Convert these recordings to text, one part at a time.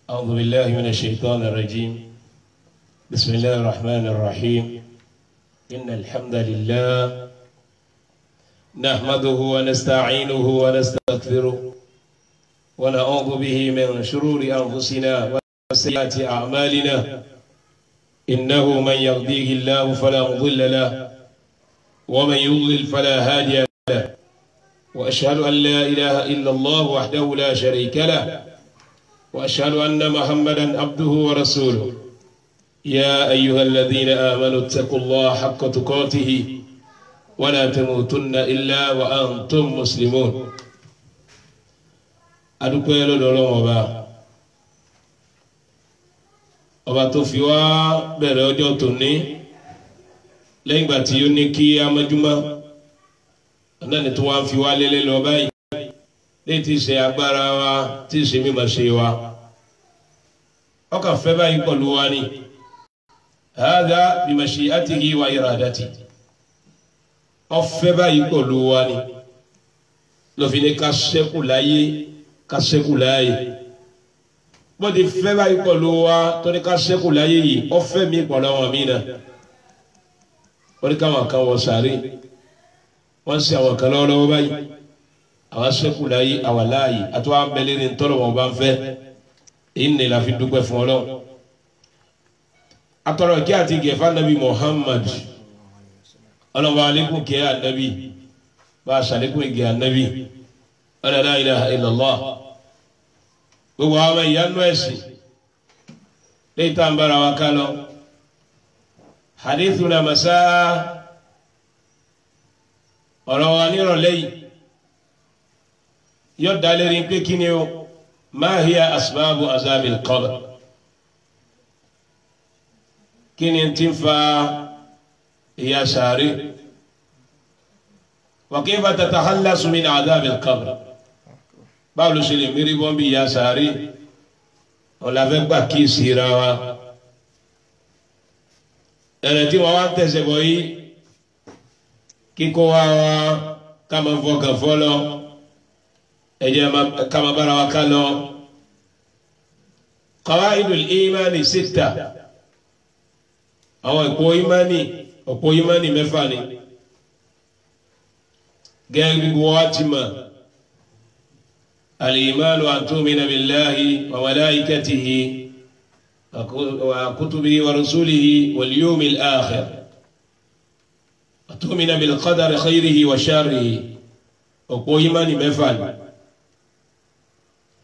أعوذ بالله من الشيطان الرجيم. بسم الله الرحمن الرحيم. إن الحمد لله نحمده ونستعينه ونستغفره ونعوذ به من شرور أنفسنا وسيئات أعمالنا. إنه من يهديه الله فلا مضل له ومن يضلل فلا هادي له، وأشهد أن لا إله إلا الله وحده لا شريك له، وأشهد أن محمدا عبده ورسوله. يا أيها الذين آمنوا اتقوا الله حق تقاته ولا تموتن إلا وأنتم مسلمون. adúpẹ́ lọ́dọ̀ Ọlọ́run ọba tó fi wá bẹ̀rẹ̀ ọjọ́ tòní lẹ́yìn ìgbà tí ó ní kí amájúmọ́ náà ni tó wá ń fi wá lélẹ̀ lọ báyìí léyìí tí ṣe agbára wa tí ṣe mímọ̀ ṣe wa ọkàn fẹ́ báyìí pẹ̀lú wa ni hadha bi mashi'atihi wa iradatihi ọfẹ́ báyìí pẹ̀lú wa ni lọ́fi ní ká ṣẹ́kù láyé ká ṣẹ́kù láyé bó ti fẹ́ báyìí pẹ̀lú wa tó ní ká ṣẹ́kù láyé yìí ọfẹ́ mi pẹ̀lú àwọn míì náà wọ́n ní káwọn kan wọ sàárè wọ́n ń ṣe àwọn kan lọ́wọ́lọ́wọ́ báyìí àwọn ṣẹ́kù láyé àwọn láàyè àti wọ́n á bẹ̀lẹ́ ní tọ́lọ̀ wọn bá ń fẹ́ èyí nìyẹn la fi dúpẹ́ fún Ọlọ́run. atọ́rọ̀ kí àti gẹ̀fà nàbí Muhammad ọlọ́wọ́ alẹ́kùn kí ànábì bá a ṣàlékún ìgẹ̀ ànábì la ilaha illallah. gbogbo àwọn ìyanu ẹ̀sìn lẹ́yìn tá à ń bára wa ká lọ hadithuna masaa ọ̀rọ̀ wa nírọ̀lẹ́ yìí yóò dá lérí pé kí ni o ma hiya asbabu azabil qabr, kí ni tí ń fa ìyà sàárè wa kayfa tatakhallasu min azabil qabr, báwo ló ṣe lè mérí bọ́n bí ìyà sàárè ọ̀làfẹ́ gbà kí ìsira wa ẹ̀rẹ̀ tí wọ́n wá ń tẹ̀sẹ̀ bọ̀ yìí kíkó wa ká máa fọkàn fọ́lọ́ ẹ̀jẹ̀ ká máa bára wa ká lọ. qawaidul imani sitta, àwọn òpó imani mẹ́fà ni gẹ́gẹ́ bí wọ́n ti mọ̀. al-imanu an tu'mina billahi wa malaikatihi wa kutubihi wa rusulihi wal yawmil akhir wa tu'mina bil qadari khayrihi wa sharrihi. òpó imani mẹ́fà ni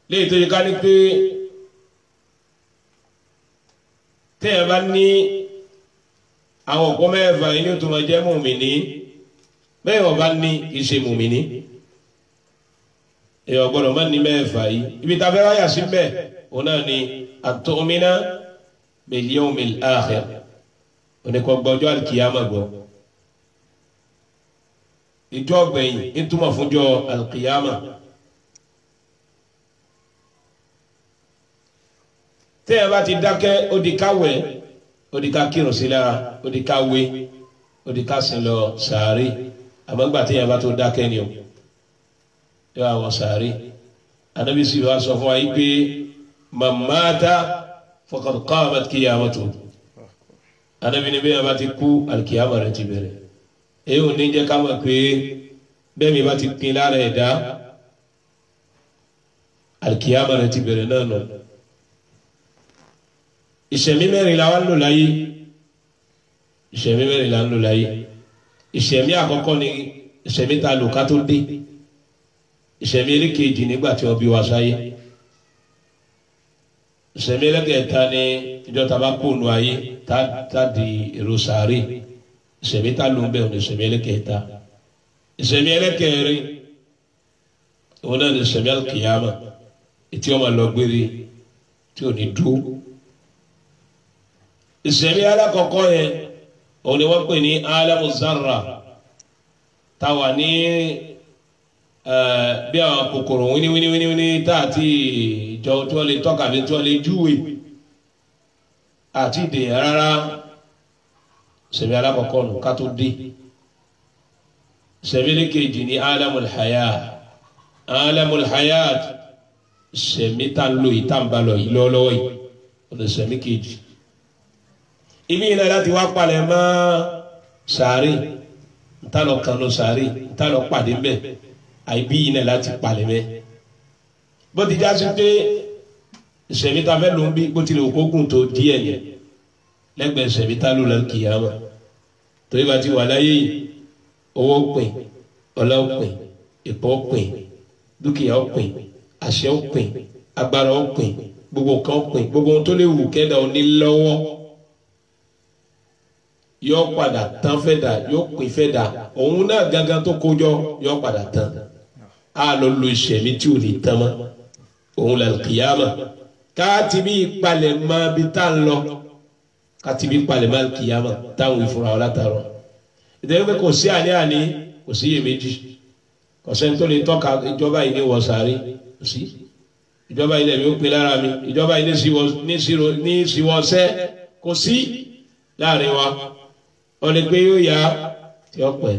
léyìí tó yẹ ká ní pé tẹ́yẹ̀ bá ní àwọn òpó mẹ́fà yìí ní o tó máa jẹ́ mùmìnì, bẹ́ẹ̀ wọ́n bá ní kì í ṣe mùmìnì. èèyàn gbọ́dọ̀ má ní mẹ́fà yìí. ibi tá a fẹ́ wáyà sí bẹ́ẹ̀ òun náà ni at-tu'mina bil yawmil akhir, oníkan gbọ́jọ́ al-qiyama gbọ́. ìjọ ọgbẹ̀yìn ìtumọ̀ fúnjọ́ al-qiyama. tẹ́yẹ̀ bá ti dákẹ́ ó di káwẹ̀, ó di ká kírun sí lára, ó di ká wé, ó di ká sin lọ sàárè. àmọ́ gbà tẹ́yẹ̀ bá tó dákẹ́ ni o yóò àwọn sàárè. Ànábì sì wá sọ fún wa yìí pé man mata faqad qamat qiyamatuhu. Ànábì ní bẹ́ẹ̀ bá ti kú alikiyama rẹ̀ ti bẹ̀rẹ̀. èyí ò ní jẹ́ ká mọ̀ pé bẹ́ẹ̀ mi bá ti pin lára ẹ̀dá alikiyama rẹ̀ ti bẹ̀rẹ̀ náà nù. ìṣẹ̀mí mẹ́rin la wá ń lò láyé, ìṣẹ̀mí mẹ́rin la ń lò láyé. ìṣẹ̀mí àkọ́kọ́ ni ìṣẹ̀mí ta lò ká tó dé. ìṣẹ̀mí ẹlẹ́kejì nígbà tí wọ́n bí wa sáyé. ìṣẹ̀mí ẹlẹ́kẹta ni ìjọ tá bá kó nu ayé tá di èrò sàárè. ìṣẹ̀mí tá ló ń bẹ̀ ní ìṣẹ̀mí ẹlẹ́kẹta. ìṣẹ̀mí ẹlẹ́kẹrin òun náà ni ìṣẹ̀mí alkiyama, ètí ọmọ lọ gbére tí ò ní dúró. ìṣẹ̀mí alákọ̀ọ́kọ́ yẹn òun ni wọ́n pè ní alamu zarra, táwa ní bí àwọn kòkòrò wíníwíníwíní tá àti ìjọ tí wọ́n lè tọ́ka bí tí wọ́n lè júwe àti ìdèyàn rárá. ìṣẹ̀mí alákọ̀ọ́kọ́ nù ká tó dé. ìṣẹ̀mí ẹlẹ́kejì ní alamul hayat sẹ̀mí tá ń lò yìí tá ń bá lọ yìí lọ́wọ́lọ́wọ́ yìí ọ̀nà sẹ̀mí kejì ibi yìí náà láti wá palẹ̀ mọ́ sàárè ntá lọ kanu sàárè ntá lọ pàdé mbẹ àìbí yìí náà láti palẹ̀ mẹ́ bó ti já sí pé sẹ̀mí tá fẹ́ ló ń bí bó tilẹ̀ òkókùn tó díẹ̀ ni lẹ́gbẹ̀ẹ́ sẹ̀mí tá ló lọ kìyàmá torí bá ti wà láyé yìí owó pin ọlá pin ìpọ́ pin dúkìá pin àṣẹ pin agbára pin gbogbo nǹkan pin gbogbo ohun tó lè wù kẹ́dà òní lọ́wọ́ yóò padà tán fẹ́ dà yóò pin fẹ́ dà òun náà gángan tó kójọ yóò padà tán á lọ lo ìṣẹ̀mí tí ò ní tán mọ́ òun là kìyàmá káàtì bí ìpalẹ̀ máa bí tá ń lọ káàtì bí ìpalẹ̀ máa kìyàmá táwọn ìfura wọn látàrọ ìdẹ́rẹ́ pé kò sí àní kò sí iyèméjì kò sẹ́ni tó lè tọ́ka ìjọba yìí ní wọ sàárè kò sí ìjọba yìí lẹ́mí ó pin lára mi ìjọba yìí ní ìsìwọ́sẹ́ kò sí láàrin wa ó lè pé yóò yá tí ó pẹ́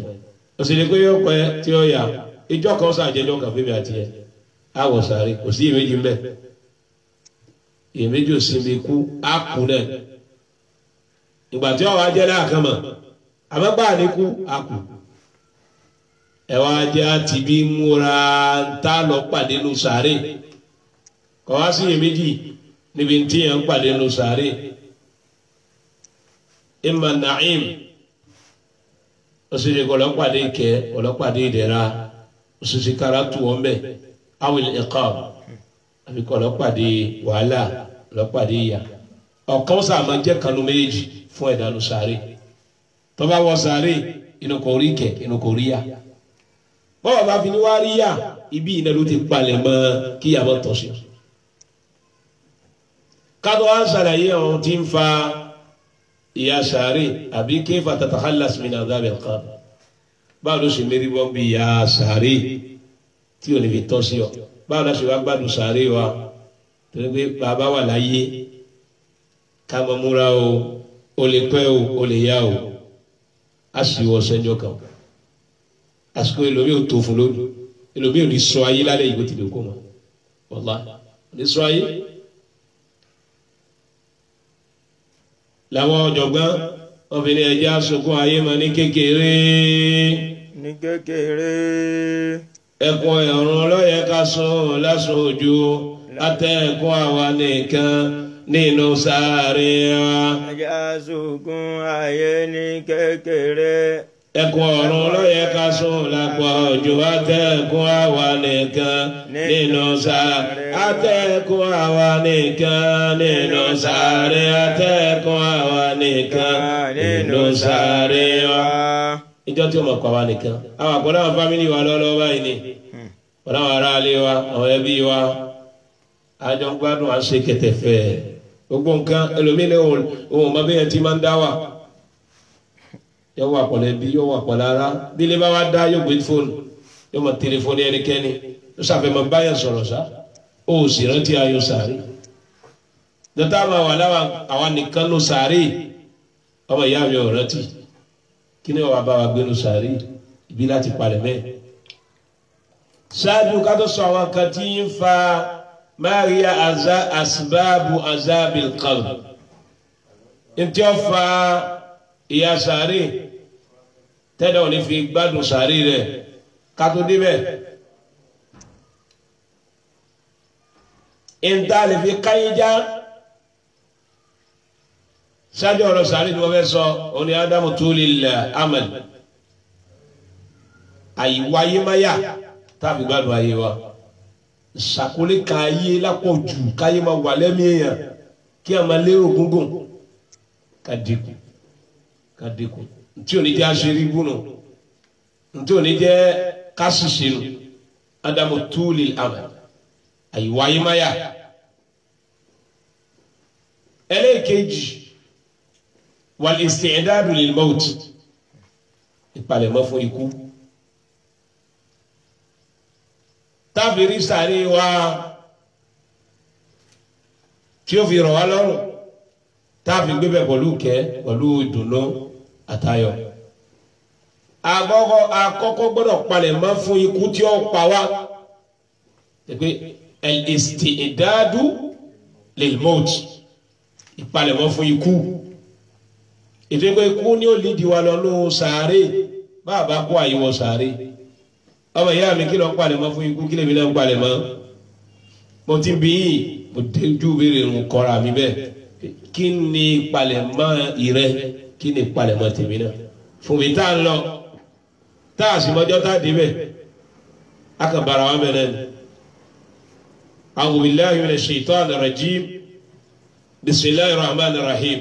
ó sì lè pé yóò pẹ́ tí ó yá ìjọ kan sàjẹjọ kan fún mi àti ẹ àwọ̀ sàárè kò sí iyèméjì ń bẹ iyèméjì ò sí mi kú á kú náà ìgbà tí ọwọ́ ajẹ́ láàkàn mọ̀ àmọ́ gbà ní kú á kú ẹwà ajẹ́ àti bí múra ń tá lọ pàdé lu sàárè kọ́ wá sí iyèméjì níbi tí yẹn ń pàdé lu sàárè imma na'im òsì kọ́ ọlọ́pàdé ìkẹ́ ọlọ́pàdé ìdẹ̀ra òsì kára tù wọ́n bẹ́ẹ̀ awil iqab àbí kọ́ ọlọ́pàdé wàhálà ọlọ́pàdé ìyà ọ̀kan sáà máa jẹ́ kanu méjì fún ẹ̀dánù sàárè tọ́ba wọ sàárè inú kò rí kẹ̀ inú kò rí yá bọ́ọ̀ bá fi ní wá rí yá ibi iná ló ti palẹ̀ mọ́ kí yàrá tọ̀ sí. kátó wá sàlàyé ọ̀hún tí ń fa ìyà sàárè àbí kayfa tatakhallas min adhabil qabr báwo ló sì mérí bọ́ bí ìyà sàárè tí ò ní fi tọ́ sí ọ báwo la sì wá gbádùn sàárè wa torí pé bàbá wà láyé ká mọ múra o lè pẹ́ o lè yá o a sì wọ sẹ́jọ́ kan àsìkò ẹlòmíì ò tó fún lónìí ẹlòmíì ò ní sọ ayé lálẹ́ yìí bó ti lè kó mọ́ wọ́lá ò ní sọ ayé. làwọn ọ̀jọ̀gbọ́n obìnrin ẹ̀jẹ̀ àsokùn ayé mọ́ ní kékeré. ní kékeré. ẹkùn ẹ̀rùn lọ́yẹ̀ ká sùn lásùn ojú atẹ́kùn àwa nìkan nínú sàárè wa. ẹ̀jẹ̀ àsokùn ayé ní kékeré. ẹkùn ọ̀run lọ́yẹ̀ ká sùn lápọ̀ ojú atẹ́kùn àwa nìkan nínú sàárè. atẹ́kùn àwa nìkan nínú sàárè. atẹ́kùn àwa nìkan nínú sàárè wa. ìjọ tí o mọ̀ pa wa nìkan àwọn àpọ̀lọ́ àwọn fámìlì wa lọ́wọ́ báyìí ni ọ̀nà àwọn ará ilé wa àwọn ẹbí wa àjọ gbádùn àṣẹ kẹtẹfẹ́ gbogbo nǹkan ẹlòmíín ohun ọmọ bẹ́ẹ̀ tí máa ń dá wà yóò wà pọ̀lẹ́ bí yóò wà pọ̀lẹ́ ara bílé bá wá dá yóò gbé fóònù yóò mọ tẹlifóònù ẹnikẹ́ni yóò ṣàfihàn báyà sọ̀rọ̀ sá ó sì rántí ayọ̀ sàárè dọ́tà máa wà láwa àwa nìkan ló sàárè ọmọ ìyá mi ò rántí kí ni wàá bá wa gbénu sàárè ibi láti palẹ̀ mẹ́. ṣáájú ká tó sọ àwọn kan tí ń fa máríà asbáàbù azábil qalb ntí ó fa ìyà sàárè tẹ́lẹ̀ ò ní fi gbádùn sàárè rẹ̀ ká tó débẹ̀. ìntà lè fi káyíjá ṣáájú ọ̀rọ̀ sàárè ni wọ́n fẹ́ sọ òní ádámù tó lè lẹ̀ amẹ̀lì àyíwáyé máyà tàbí gbádùn ayé wa ṣàkólé ka ayé lápọ̀jù káyé máa wà lẹ́mí èèyàn kí a máa lérò gúngùn ká dínkù ntí ò ní jẹ́ aṣèré gbónú ntí ò ní jẹ́ kásìsì nù ádámù tó lè amẹ̀lì àyíwáyé máyà ẹlẹ́ẹ̀kejì. والاستعداد للموت ìpalẹ̀mọ́ fún ikú tábìrì sàárè wa tí ó fi rọ̀ wá lọ́rùn táàfi gbébẹ̀ pẹ̀lú kẹ́ pẹ̀lú ìdùnnú àtayọ̀ àkọ́kọ́ gbọ́dọ̀ palẹ̀mọ́ fún ikú tí ó pa wá pé al-isti'dadu lil-maut ìpalẹ̀mọ́ fún ikú ètò ìpé ikú ní ó lè diwa lọ ní sàárè bàbá kó àyíwọ̀ sàárè ọmọ ìyá mi kí lọ ń palẹ̀mọ́ fún ikú kí lèmi náà ń palẹ̀mọ́ mo ti bí mo déjú béèrè ń kọ́ra mi bẹ́ẹ̀ kí ni palẹ̀mọ́ ìrẹ kí ni palẹ̀mọ́ tèmi náà fún mi tá a lọ tá a sì mọ́jọ́ tá a débẹ̀ a kàn bára wọn bẹ̀rẹ̀ ni. A'udhu billahi minash shaitanir rajim bismillahir rahmanir rahim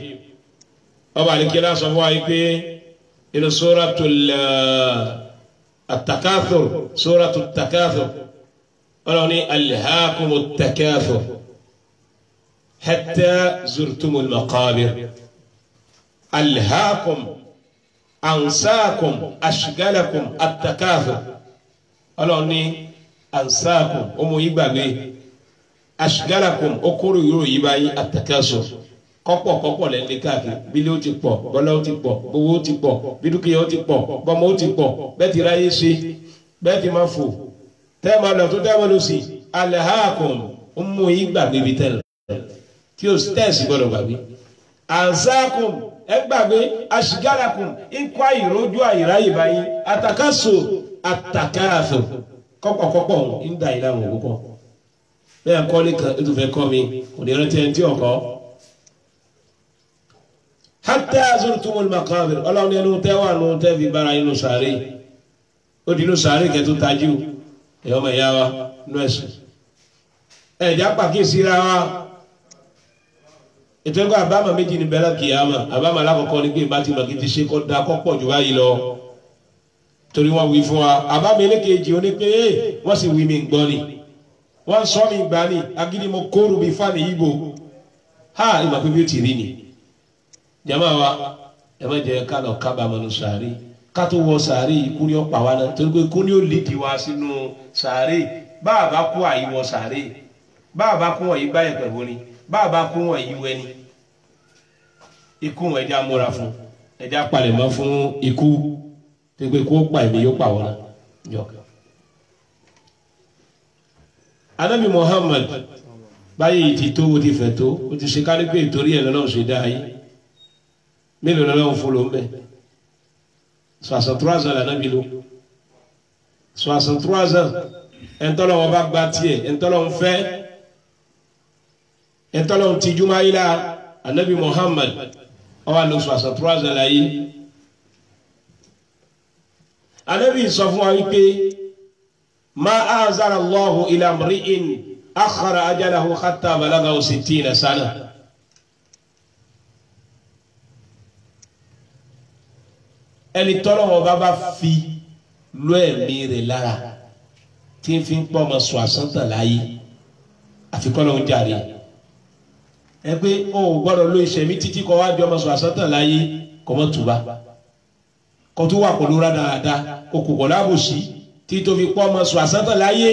ọba àdìkẹ́lá sọ fún wa yìí pé inú suratul at-takathur suratul takathur ọlọ́run ní alhaakumut takathur hatta zurtumul maqabir alhaakum ansaakum ashgalakum at-takathur ọlọ́run ní ansaakum ọmọ yìí gbàgbé ashgalakum okoro yóò yí báyìí at-takathur kọ́pọ̀ lẹ́ni káàkiri bílẹ̀ ó ti pọ̀ bọ́lá ó ti pọ̀ owó ó ti pọ̀ bídúkìá ó ti pọ̀ bọ́mọ ó ti pọ̀ bẹ́ẹ̀ ti ráyé ṣe bẹ́ẹ̀ ti máa fò tẹ́ẹ̀mà lọ tó tẹ́ẹ̀mà lọ sí alhaakum ó mú yín gbàgbé ibi tẹ́lẹ̀ tí ó tẹ́ẹ̀sì gbọ́dọ̀ gbàgbé ansaakum ẹ gbàgbé ashgalakum ikú àìrójú àìráyè báyìí at-takathur at-takathur kọ́pọ̀ ń da ìlànà òkúkọ bẹ́ẹ̀ kọ́lé kan tó fẹ́ kọ́ mi kò ní rántí ẹni tí ọkọ̀ hatta zurtumul maqabir ọlọ́run ní ẹnu tẹ́wà nù tẹ́fi bára inú sàárè ó di inú sàárè kẹtù tajú ẹ̀yọ́ ọmọ ìyá wa nú ẹ̀sìn ẹ̀já pàkíyèsí ra wa ètò ẹ̀kọ́ àbámọ̀ méjì ní bẹ́lá kìyàmà àbámọ̀ alákọ̀ọ́kọ́ ní pé ìbá ti mọ̀ kí ti ṣe kọ́ da kọ́ pọ̀ jù báyìí lọ torí wọ́n wí fún wa àbámọ̀ elékejì ó ní pé wọ́n sì wí mi gbọ́ ni wọ́n sọ mi gbà ni agídí mo kóru bí fáàní yíbo ha ìmọ̀ pé bí ó ti rí ni jama wa ẹ má jẹ́ ká lọ kábàámọ̀ nù sàárè ká tó wọ sàárè ikú ni ó pa wá náà torí pé ikú ni ó lídìí wá sínú sàárè báàbá kú àyíwọ sàárè báàbá kú wọ̀nyí báyẹ̀ pẹ̀lú ni báàbá kú wọ̀nyí wẹ́ni ikú wọn ẹja múra fún ẹja palẹ̀mọ́ fún ikú tó pé kó pa èmi yóò pa wọn náà jọ. Ànábì Muhammad báyìí ti tó o ti fẹ̀ tó o ti ṣe kárí pé ìtorí ẹ̀ lọ́nà ṣe dá yìí mélòó lọ́wọ́ fún ló ń bẹ̀ 63 ans l'Ànábì lò 63 ans ẹ̀ńtọ́lọ́wọ́ bá gba tiẹ̀ ẹ̀ńtọ́lọ́wọ́ fẹ́ ẹ̀ńtọ́lọ́wọ́ ti jùmọ̀ ayé la Ànábì Muhammad ó wà lò 63 ans láyé Ànábì sọ fún wa wípé ma anzala Allahu ila mri'in akhara ajalahu hatta balagha 60 sana. ẹni tọ́lọ́wọ́ bá fi lọ ẹ̀mí rẹ̀ lára tí n fi ń pọ́ ọmọ sọ àsántàn láyé àfikọ́lọ́ ń jàre ẹ pé o ò gbọ́dọ̀ lo ìṣẹ̀mí títí kọ́ wá di ọmọ sọ àsántàn láyé kọ́ mọ́ tùbá kọ́ tó wà pẹ̀lú rádaràda kò kò kọ́ lábòsí tí tó fi pọ́ ọmọ sọ àsántàn láyé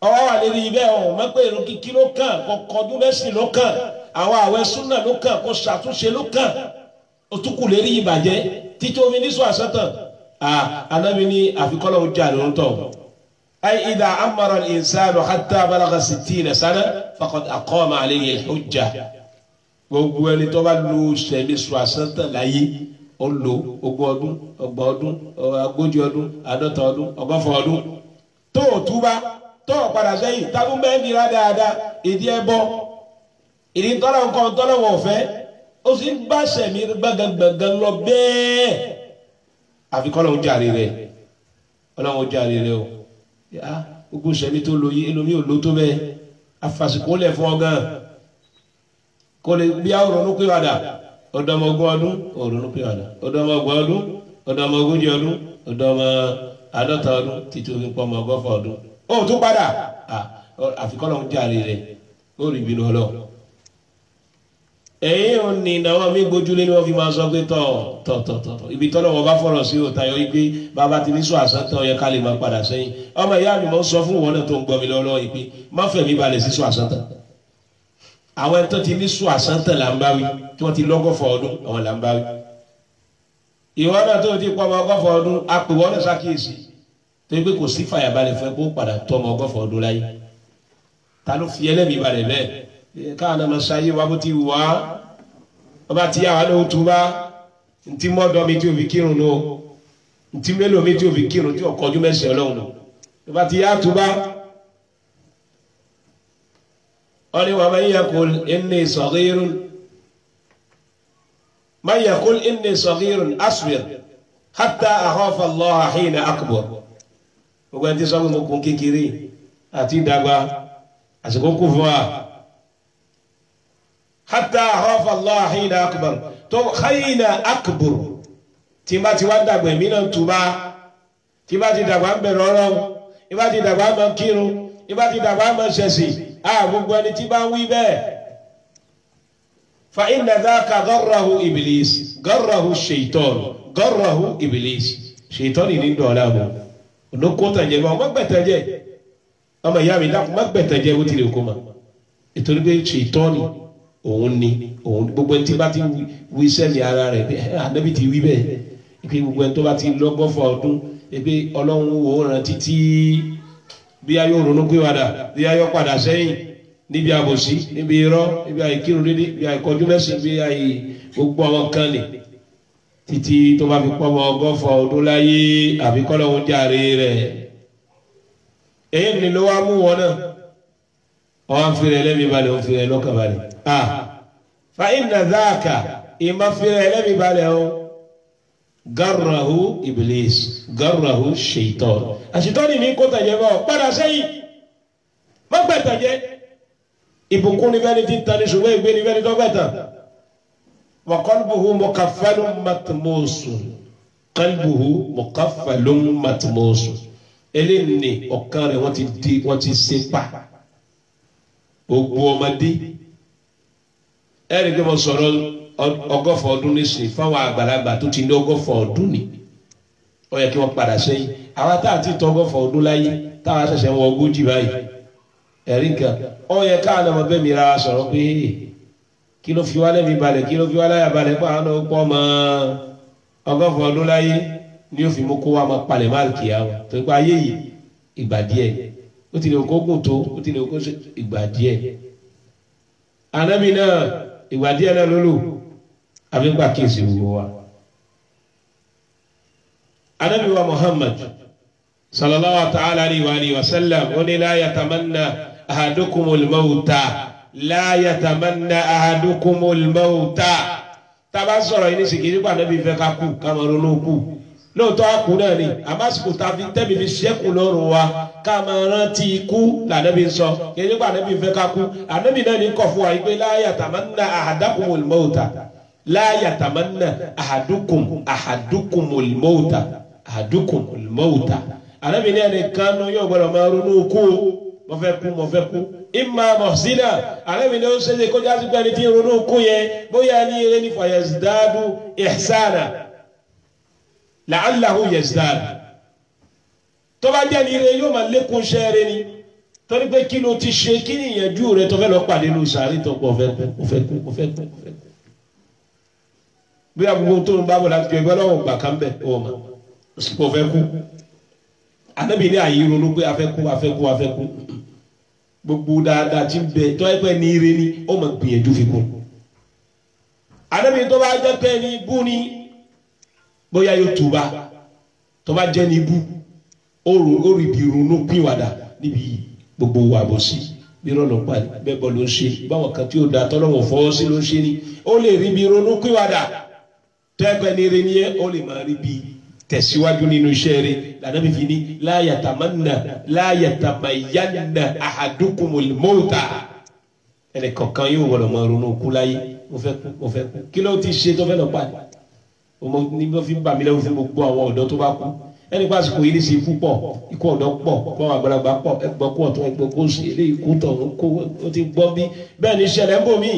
ọwọ́ wà lérí ibẹ̀ ọ̀hún mẹ́pẹ́ ìrún kíkí ló kàn kọ́ ọdún mẹ́sìn ló kàn àwọn àwẹ̀ súnà ló kàn kó ṣàtúnṣe ló kàn ó tún kù lérí ìbàjẹ́ títí omi ní sọ àsọtàn Ànábì ní àfikọ́lọ́ ojú àlọ́ tọ̀ ay idha amara al-insanu hatta balagha 60 sana faqad aqama alayhi al-hujja gbogbo ẹni tó bá lu sẹ̀mí sọ àsọtàn láyé ó lo 20 ọdún 30 ọdún 40 ọdún 50 ọdún 100 ọdún tó o túbá tó o padà sẹ́yìn tábú bẹ́ẹ̀ nira dáadáa ìdí ẹbọ ìdí tọ́lọ̀ nǹkan tọ́lọ̀ wọ̀ fẹ́ ó sì ń bá sẹ̀mí gbàgàgbàgàn lọ bẹ́ẹ̀ àfikọ́ ọlọ́run jàre rẹ̀ ọlọ́run jàre rẹ̀ o gbogbo sẹ̀mí tó lo yí ẹlòmí ò ló tó bẹ́ẹ̀ afàsìkò lẹ̀ fún ọgán kò lè bí àwòrán pé wàdà ọ̀dọ́mọ 20 ọdún òrùn pé wàdà ọ̀dọ́mọ 20 ọdún ọ̀dọ́mọ 40 ọdún ọ̀dọ́mọ 50 ọdún títí omi pọ̀ ọmọ 100 ọdún ó tún padà àfikọ́ ọlọ́run jàre rẹ̀ ó rí ìbínú ọlọ́run ẹ̀yìn ò ní ìnáwó mi gbójúlé ni wọ́n fi máa sọ pé tọ̀ ibi tọ́lọ̀ wọn bá fọ̀rọ̀ sí òtayọ̀ wípé bàbá ti ní sọ àsántàn ọ̀yẹ́ ká lè máa padà sẹ́yìn ọmọ ìyá mi máa ń sọ fún ìwọ náà tó ń gbọ́ mi lọ́wọ́ yìí pé má fẹ̀mí balẹ̀ sí sọ àsántàn àwọn ẹni tó ti ní sọ àsántàn là ń bá wí tí wọ́n ti lọ́gọ́fọ̀ ọdún àwọn là ń bá wí ìwọ náà tó ti pọ̀ ọmọ ọgọ́fọ̀ ọdún apèwọ́ náà ṣàkíyèsí tó yẹ pé kò sí fàyàbalẹ̀ fún ẹ kó padà tó ọmọ ọgọ́fọ̀ ọdún láyé ta ló fi ẹlẹ́mìí balẹ̀ bẹ́ẹ̀ káàná lọ ṣayé wa bó ti wà á ọba tí yàrá ló túbá ntí mọ́dọ̀ mi tí o fi kírun nù ntí mélòó mi tí o fi kírun tí o kọjú mẹ́sìn ọlọ́run nù ọba tí yàrá túbá ọ̀ni wà man yaqul inni saghirun man yaqul inni saghirun asbir hatta akhafa Allah hina akbar gbogbo ẹni tí sọ pé mo kún kékeré àti ìdàgbà àsìkò kù fún wa hatta akhafa Allah hina akbar tó hina akbar tí n bá ti wá dàgbà èmi náà túbá tí n bá ti dàgbà ń bẹ̀rẹ̀ ọlọ́run tí n bá ti dàgbà ń mọ kírun tí n bá ti dàgbà ń mọ ṣẹ̀sìn gbogbo ẹni tí bá ń wí bẹ́ẹ̀ fa inna dhaka garrahu iblis garrahu shaitan garrahu iblis shaitan ní dọ̀ọ́lá mọ́ olóko tàjẹ́ bá ọmọ gbẹ̀tẹ̀jẹ́ ọmọ ìyá mi dákun má gbẹ̀tẹ̀jẹ́ ó ti lè kó ma ètò ní pé shaitan òun ni òun gbogbo ẹni tí bá ti wí sẹ́ni ara rẹ̀ pé ànábì ti wí bẹ́ẹ̀ pé gbogbo ẹni tó bá ti lọ́gọ́fà ọdún pé ọlọ́run wò ó ràn títí bí a yóò ronú pé wàdà bí a yóò padà sẹ́yìn níbi àbòsí níbi irọ́ níbi àìkírun dédé níbi àìkọjú mẹ́sìn níbi àì gbogbo àwọn kan lè títí tó bá fi pọ́nmọ ọgọ́fà ọdún láyé àbí kọ́lọ́hún jàre rẹ̀ èyí ni ló wá mú wọn náà wọ́n fi rẹ̀ lẹ́mìí balẹ̀ wọ́n fi rẹ̀ lọ́kàn balẹ̀ fa inna dhaka ìmọ̀ fi rẹ̀ lẹ́mìí balẹ̀ o garrahu iblis garrahu shaitan àṣetọ́ni ní kó tàjẹ́ bá ọ padà sẹ́yìn má gbẹ̀ tàjẹ́ ìbùkún ní bẹ́ẹ̀ ni ti ń tani ṣùgbọ́n ìgbé ní bẹ́ẹ̀ ni tó gbẹ̀ tán wa qalbuhu mukaffalun matmusun qalbuhu mukaffalun matmusun eléyìí ni ọ̀kan rẹ̀ wọ́n ti ṣe pa gbogbo ọmọdé ẹ̀rí pé mo sọ̀rọ̀ ọgọ́fà ọdún nísìnyí fáwọn àgbàlagbà tó ti ní ọgọ́fà ọdún ni ó yẹ kí wọ́n padà sẹ́yìn àwa tá à ti tọ́ ọgọ́fà ọdún láyé táwa ṣẹ̀ṣẹ̀ wọ ogójì báyìí ẹ̀rí nǹkan ó yẹ káwọn ọmọ bẹ́ẹ̀ mi ra sọ̀rọ̀ pé kí ló fi wá lẹ́mi balẹ̀ kí ló fi wá láyà balẹ̀ pé àwọn ọ̀pọ̀ ọmọ ọgọ́fà ọdún láyé ni yóò fi mú kó wa máa palẹ̀ máa kì í àwọn tó gba ayé yìí ìgbà díẹ̀ ó ti lè kó gùn tó ó ti lè kó ìgbà díẹ̀ ànábì náà ìgbà díẹ̀ náà ló lò àbí gbà kíyèsí gbogbo wa ànábì wa Muhammad sallallahu ta'ala alayhi wa sallam ó ní la yatamanna ahadukumul mawta la yatamanna ahadukumul mawta tàbá sọ̀rọ̀ yìí ní sìkìrì pa ànábì fẹ́ ká kú ká máa ronú kú lóòótọ́ àkú náà ni àmásìkò tàbí tẹ́bi fi ṣẹ́kù lọ́rùn wa ká máa rántí ikú lànàbí sọ kí nípa ànábì fẹ́ ká kú ànábì náà ní kọ̀ fún wa yìí pé la yatamanna ahadakumul mawta la yatamanna ahadukumul mawta ànábì náà nìkan ní yóò gbọdọ̀ máa ronú kú mo fẹ́ kú imma muhsina ànábì náà ó ṣe é kọjá sí pé ẹni tí ń ronú kú yẹn bóyá ní eré ní fayazdadu ihsana la'allahu yazdad tó bá jẹ́ ní ire yóò máa lékún ṣẹ́ẹ̀rẹ́ ni torí pé kí ló ti ṣe kí ni ìyẹ̀jú rẹ tó fẹ́ lọ pàdé ló sàárì tó pọ̀ fẹ́ kú bí agbègbè tó ń bá bọ̀ láti ẹgbẹ́ lọ́wọ́ gbà kan bẹ̀ ọ̀ mà ó fẹ́ kú ànábì ní àyè ronú pé afẹ́ kú gbogbo dáadáa ti bẹ tó ẹgbẹ́ ní ire ni ó máa gbìyànjú fi kú ànábì tó bá jẹ́ pé ní bú ni bóyá yóò túbà tó bá jẹ́ ní ibú ó rí bí ronú pìwàdà níbi gbogbo àbòsí bí rọ̀nà pàdé bẹ́ẹ̀ bọ́ ló ń ṣe báwọn kan tí ó da tọ́lọ́wọ̀n fọwọ́ sí ló ń ṣe ni ó lè rí bí ronú pìwàdà tó ẹgbẹ́ ní ire ni ẹ ó lè máa rí bí tẹ̀síwájú nínú iṣẹ́ rẹ̀ lànàbí fi ní la yatamayyanna ahadukumul mawta ẹnì kọ̀ọ̀kan yóò wọ̀lọ̀ máa ronú kú láyé mo fẹ́ kú kí ló ti ṣe tó fẹ́ lọ pàdé ọmọ ní bó fi ń bà mí lẹ́wọ́ fún gbogbo àwọn ọ̀dọ́ tó bá kú ẹni pàṣípò yìí ní sí ikú pọ̀ ikú ọ̀dọ́ pọ̀ kọ́ àgbàlagbà pọ̀ ẹgbọ́ kú ọ̀tún ẹgbọ́ kó sí ilé ikú tọ̀ ń kó ó ti gbọ́ bí bẹ́ẹ̀ ni ìṣẹ̀lẹ̀ ń bò mí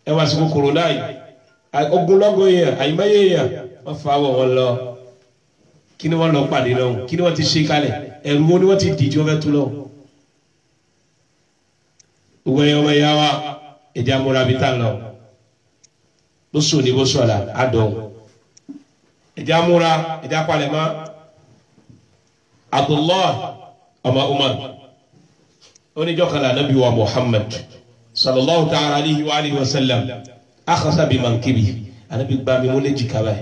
ẹ wá sí kòrónà yìí ogunlọ́gọ̀ èèyàn àìmọye èèyàn wọ́n fa wọ̀ wọn lọ kí ni wọ́n lọ pàdé lọ́hùn kí ni wọ́n ti ṣe kalẹ̀ ẹ̀rù wo ni wọ́n ti dì tí wọ́n fẹ́ tú lọ́hùn. gbogbo ẹ̀yọ́ ọmọ ìyá wa ẹ̀jẹ̀ amúra bíi tá lọ bó sùn ní bó sọ̀la àdọ̀hùn ẹ̀jẹ̀ amúra ẹ̀jẹ̀ apalẹ̀mọ́ Abdullah ọmọ Umar oni jokala nabi wa Muhammad sallallahu ta'ala alayhi wa alihi wa sallam akhasa bi mankibi anabi gba mi mo le jikaba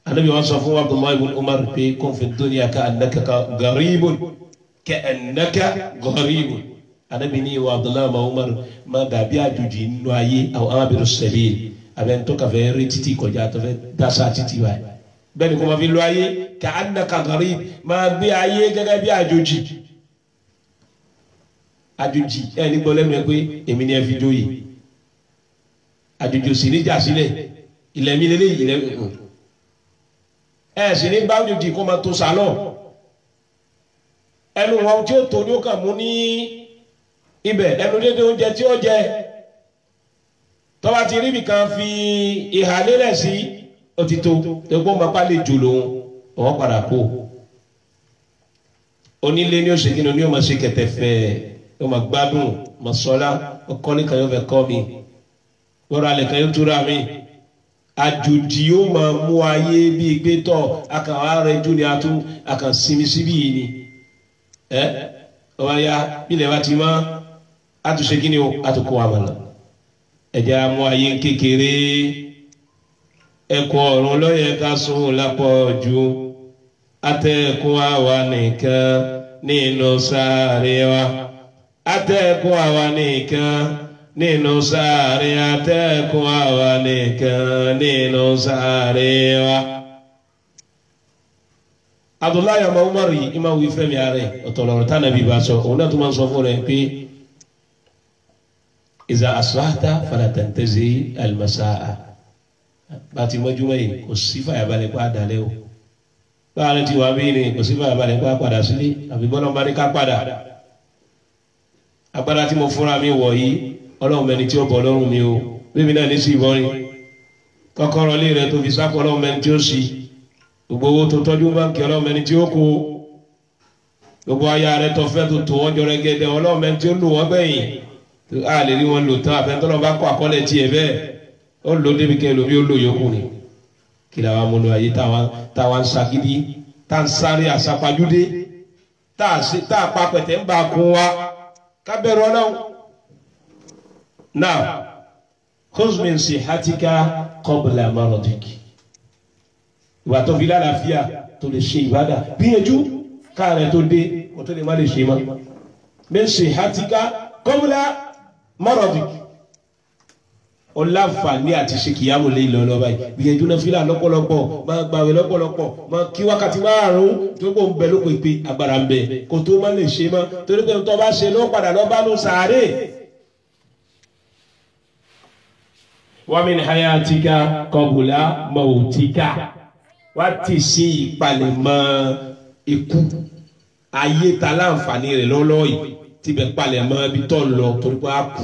anabi wa sọ fún Abdullah ibn Umar pé kun fi dunya ka annaka gharibun anabi ni wa Abdullah ma Umar ma dàbí àjòjì nínú ayé aw abiru sabil aben to ka fe retiti ko ja to fe dasa titi wa bẹ́ẹ̀ni ko ma fi lo ayé ka annaka gharib ma bi ayé gẹ́gẹ́ bí àjòjì àjòjì ẹni gbọ́ lẹ́nu ẹ pé èmi ni ẹ fi joyè àjòjì sì ní jà sílẹ̀ ilẹ̀ mi lélẹ̀ ilẹ̀ ẹ sì ní bá àjòjì kó ma tó sálọ̀ ẹnu wọn tí ó tó ní ó kàn mú ní ibẹ̀ ẹnu dédé oúnjẹ tí ó jẹ tọ́wá ti rí nìkan fi ìhà lélẹ̀ sí òtítọ́ ẹgbọ́n máa pálí jù lòun ọ̀wọ́ padà kó onílé ní oṣù kìnnìún ní ọmọ ṣe kẹtẹfẹ́ ọmọ gbádùn mọ̀sọ́lá ọkọ nìkan yóò fẹ́ kọ́ mi wọ́n alẹ́ kan yóò túra mi àjòjì yóò máa mú ayé bíi gbé tọ̀ akàwá rẹ̀ jù ní atú akànsinmi síbí yìí ni ọba ya bílẹ̀ bá ti mọ́ àtúnṣe kí ni o àtúnkọ́ àmàlà ẹ̀jẹ̀ amú ayé kékeré ẹ̀kọ́ ọ̀run lọ́yẹ ká sùn lápọ̀ jù atẹ́kùn àwa nìkan nínú sáré wa atẹ́kùn àwa nìkan nínú sáré atẹ́kùn àwa nìkan nínú sáré wa. Abdullahi ọmọ Umar yìí ima wí fẹ́mi ààrẹ ọ̀tọ̀lọ̀rọ̀ tá nàbí bá sọ òun náà tó máa ń sọ fún rẹ̀ pé iza asbahta fala tantazi almasaa bá ti mọ́júmọ́ yìí kò sí fàyàbalẹ̀ pa àdàlẹ́ o báyìí ti wà bí ní kò sí fàyàbalẹ̀ pa padà sílé àbí bọ́lá ọba ní ká padà agbára tí mo fúnra mi wọ̀ yìí ọlọ́run mẹni tí ó bọ̀ lọ́rùn mi o bébí náà ní sí ìbọrin kọ́kọ́rọ́ lé rẹ̀ tó fi sápọ̀ ọlọ́run mẹni tí ó sì gbogbo owó tó tọ́jú báńkì ọlọ́run ẹni tí ó kó gbogbo aya rẹ tó fẹ́ tó tó wọ́n jọ rẹ gẹ́gẹ́ ọlọ́run ẹni tí ó lò wọ́n gbẹ̀yìn a lè rí wọn lò tán àfẹ́ntọ́lọ́ bá kọ́ àkọọ́lẹ̀ tiẹ̀ bẹ́ẹ̀ ó lò débi kẹ́ lómi ó lò yókù ni kí la wa múlò ayé táwa ń sagídí tá ń sáré àsápajúdé tá a pa pẹ̀tẹ́ ń bá a kún wa ká bẹ̀rù ọlọ́run. Now khudh min sihatika qabla maradik ìwà tó fi lálàáfíà tó lè ṣe ìbádà gbìyànjú káàrẹ tó dé kò tó lè má lè ṣe mọ́ min sihatika qabla maradik ọláǹfààní àti ṣe kìyàmù lè lọ lọ báyìí gbìyànjú náà fílà lọ́pọ̀lọpọ̀ máa gbàwẹ̀ lọ́pọ̀lọpọ̀ máa kí wákàtí márùn-ún tó kò ń bẹ lóko ìpè agbára ń bẹ kò tó má lè ṣe mọ́ torí pé tó bá ṣe ló padà lọ bá ló sàárè. wa min hayatika qabla mautika wá ti sí ìpalẹ̀mọ́ ikú ayé ta láǹfààní rẹ̀ lọ́lọ́ yìí tí bẹ̀ palẹ̀mọ́ ibi tó ń lọ torí pé a kú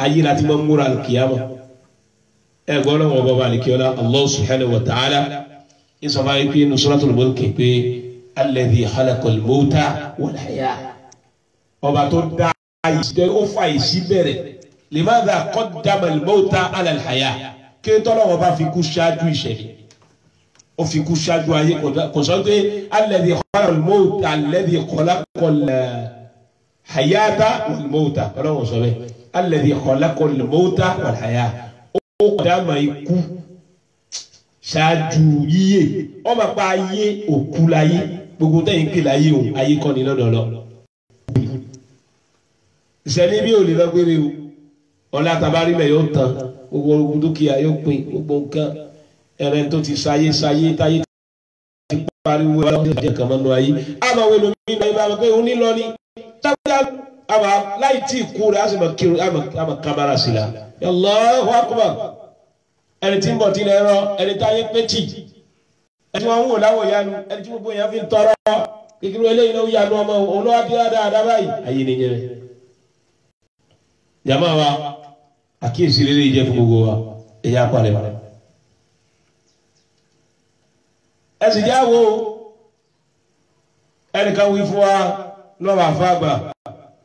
ayé láti mọ́ múra kìyàmọ́ ẹ gbọ́dọ̀ wọn bọ́ bá alikiola Allah subhanahu wa ta'ala ìsọfà yìí pé nusratul mulk pé alladhi khalaqal mawta wal haya ọba tó dá ayé ó fa ìsí bẹ̀rẹ̀ limadha qaddama al mawta ala al haya kí n tọ́lọ́ wọn bá fi kú ṣáájú ìṣẹ̀lẹ̀ ó fi kú ṣáájú ayé kò sọ pé alladhi khalaqal mawta alladhi khalaqal hayata wal mawta ọlọ́wọ́ sọ bẹ́ẹ̀ alladhi khalaqal mawta wal haya ó kọ̀dáàmà ikú ṣáájú yíyé ó máa pa ayé òkú láyé gbogbo tẹ́yìn pè láyé òun ayé kọ́ ni lọ́dọọlọ́ ìṣẹ̀lẹ̀ bí ò lè lọ́gbére o ọ̀la tabarí mẹ́ yóò tán gbogbo ogun dúkìá yóò pin gbogbo nǹkan ẹ̀rẹ́ tó ti sáyé táyé ti pariwo ọlọ́dún ìjẹ́ kan mọ́nú ayé àmọ́ wo lómi ní ibà pé òun ní lọ ní tábìlì àmọ́ láì tí ì kú rẹ̀ á sì mọ̀ kírun àmọ́ kábàrà sí la Allahu akbar ẹni tí ń bọ̀ tí lẹ́ rọ ẹni táyé pétì ẹni tí wọ́n ń wò láwọ̀ yanu ẹni tí gbogbo yẹn fi ń tọrọ kékeré eléyìí ló yanu ọmọ òun ló wá bí dáadáa báyìí ayé ni yẹn jama wa àkíyèsí rere jẹ́ fún gbogbo wa ẹ̀yà apalẹ̀ wa. ẹsì jáwó ẹnìkan wí fún wa lọ́wọ́ àfáàgbà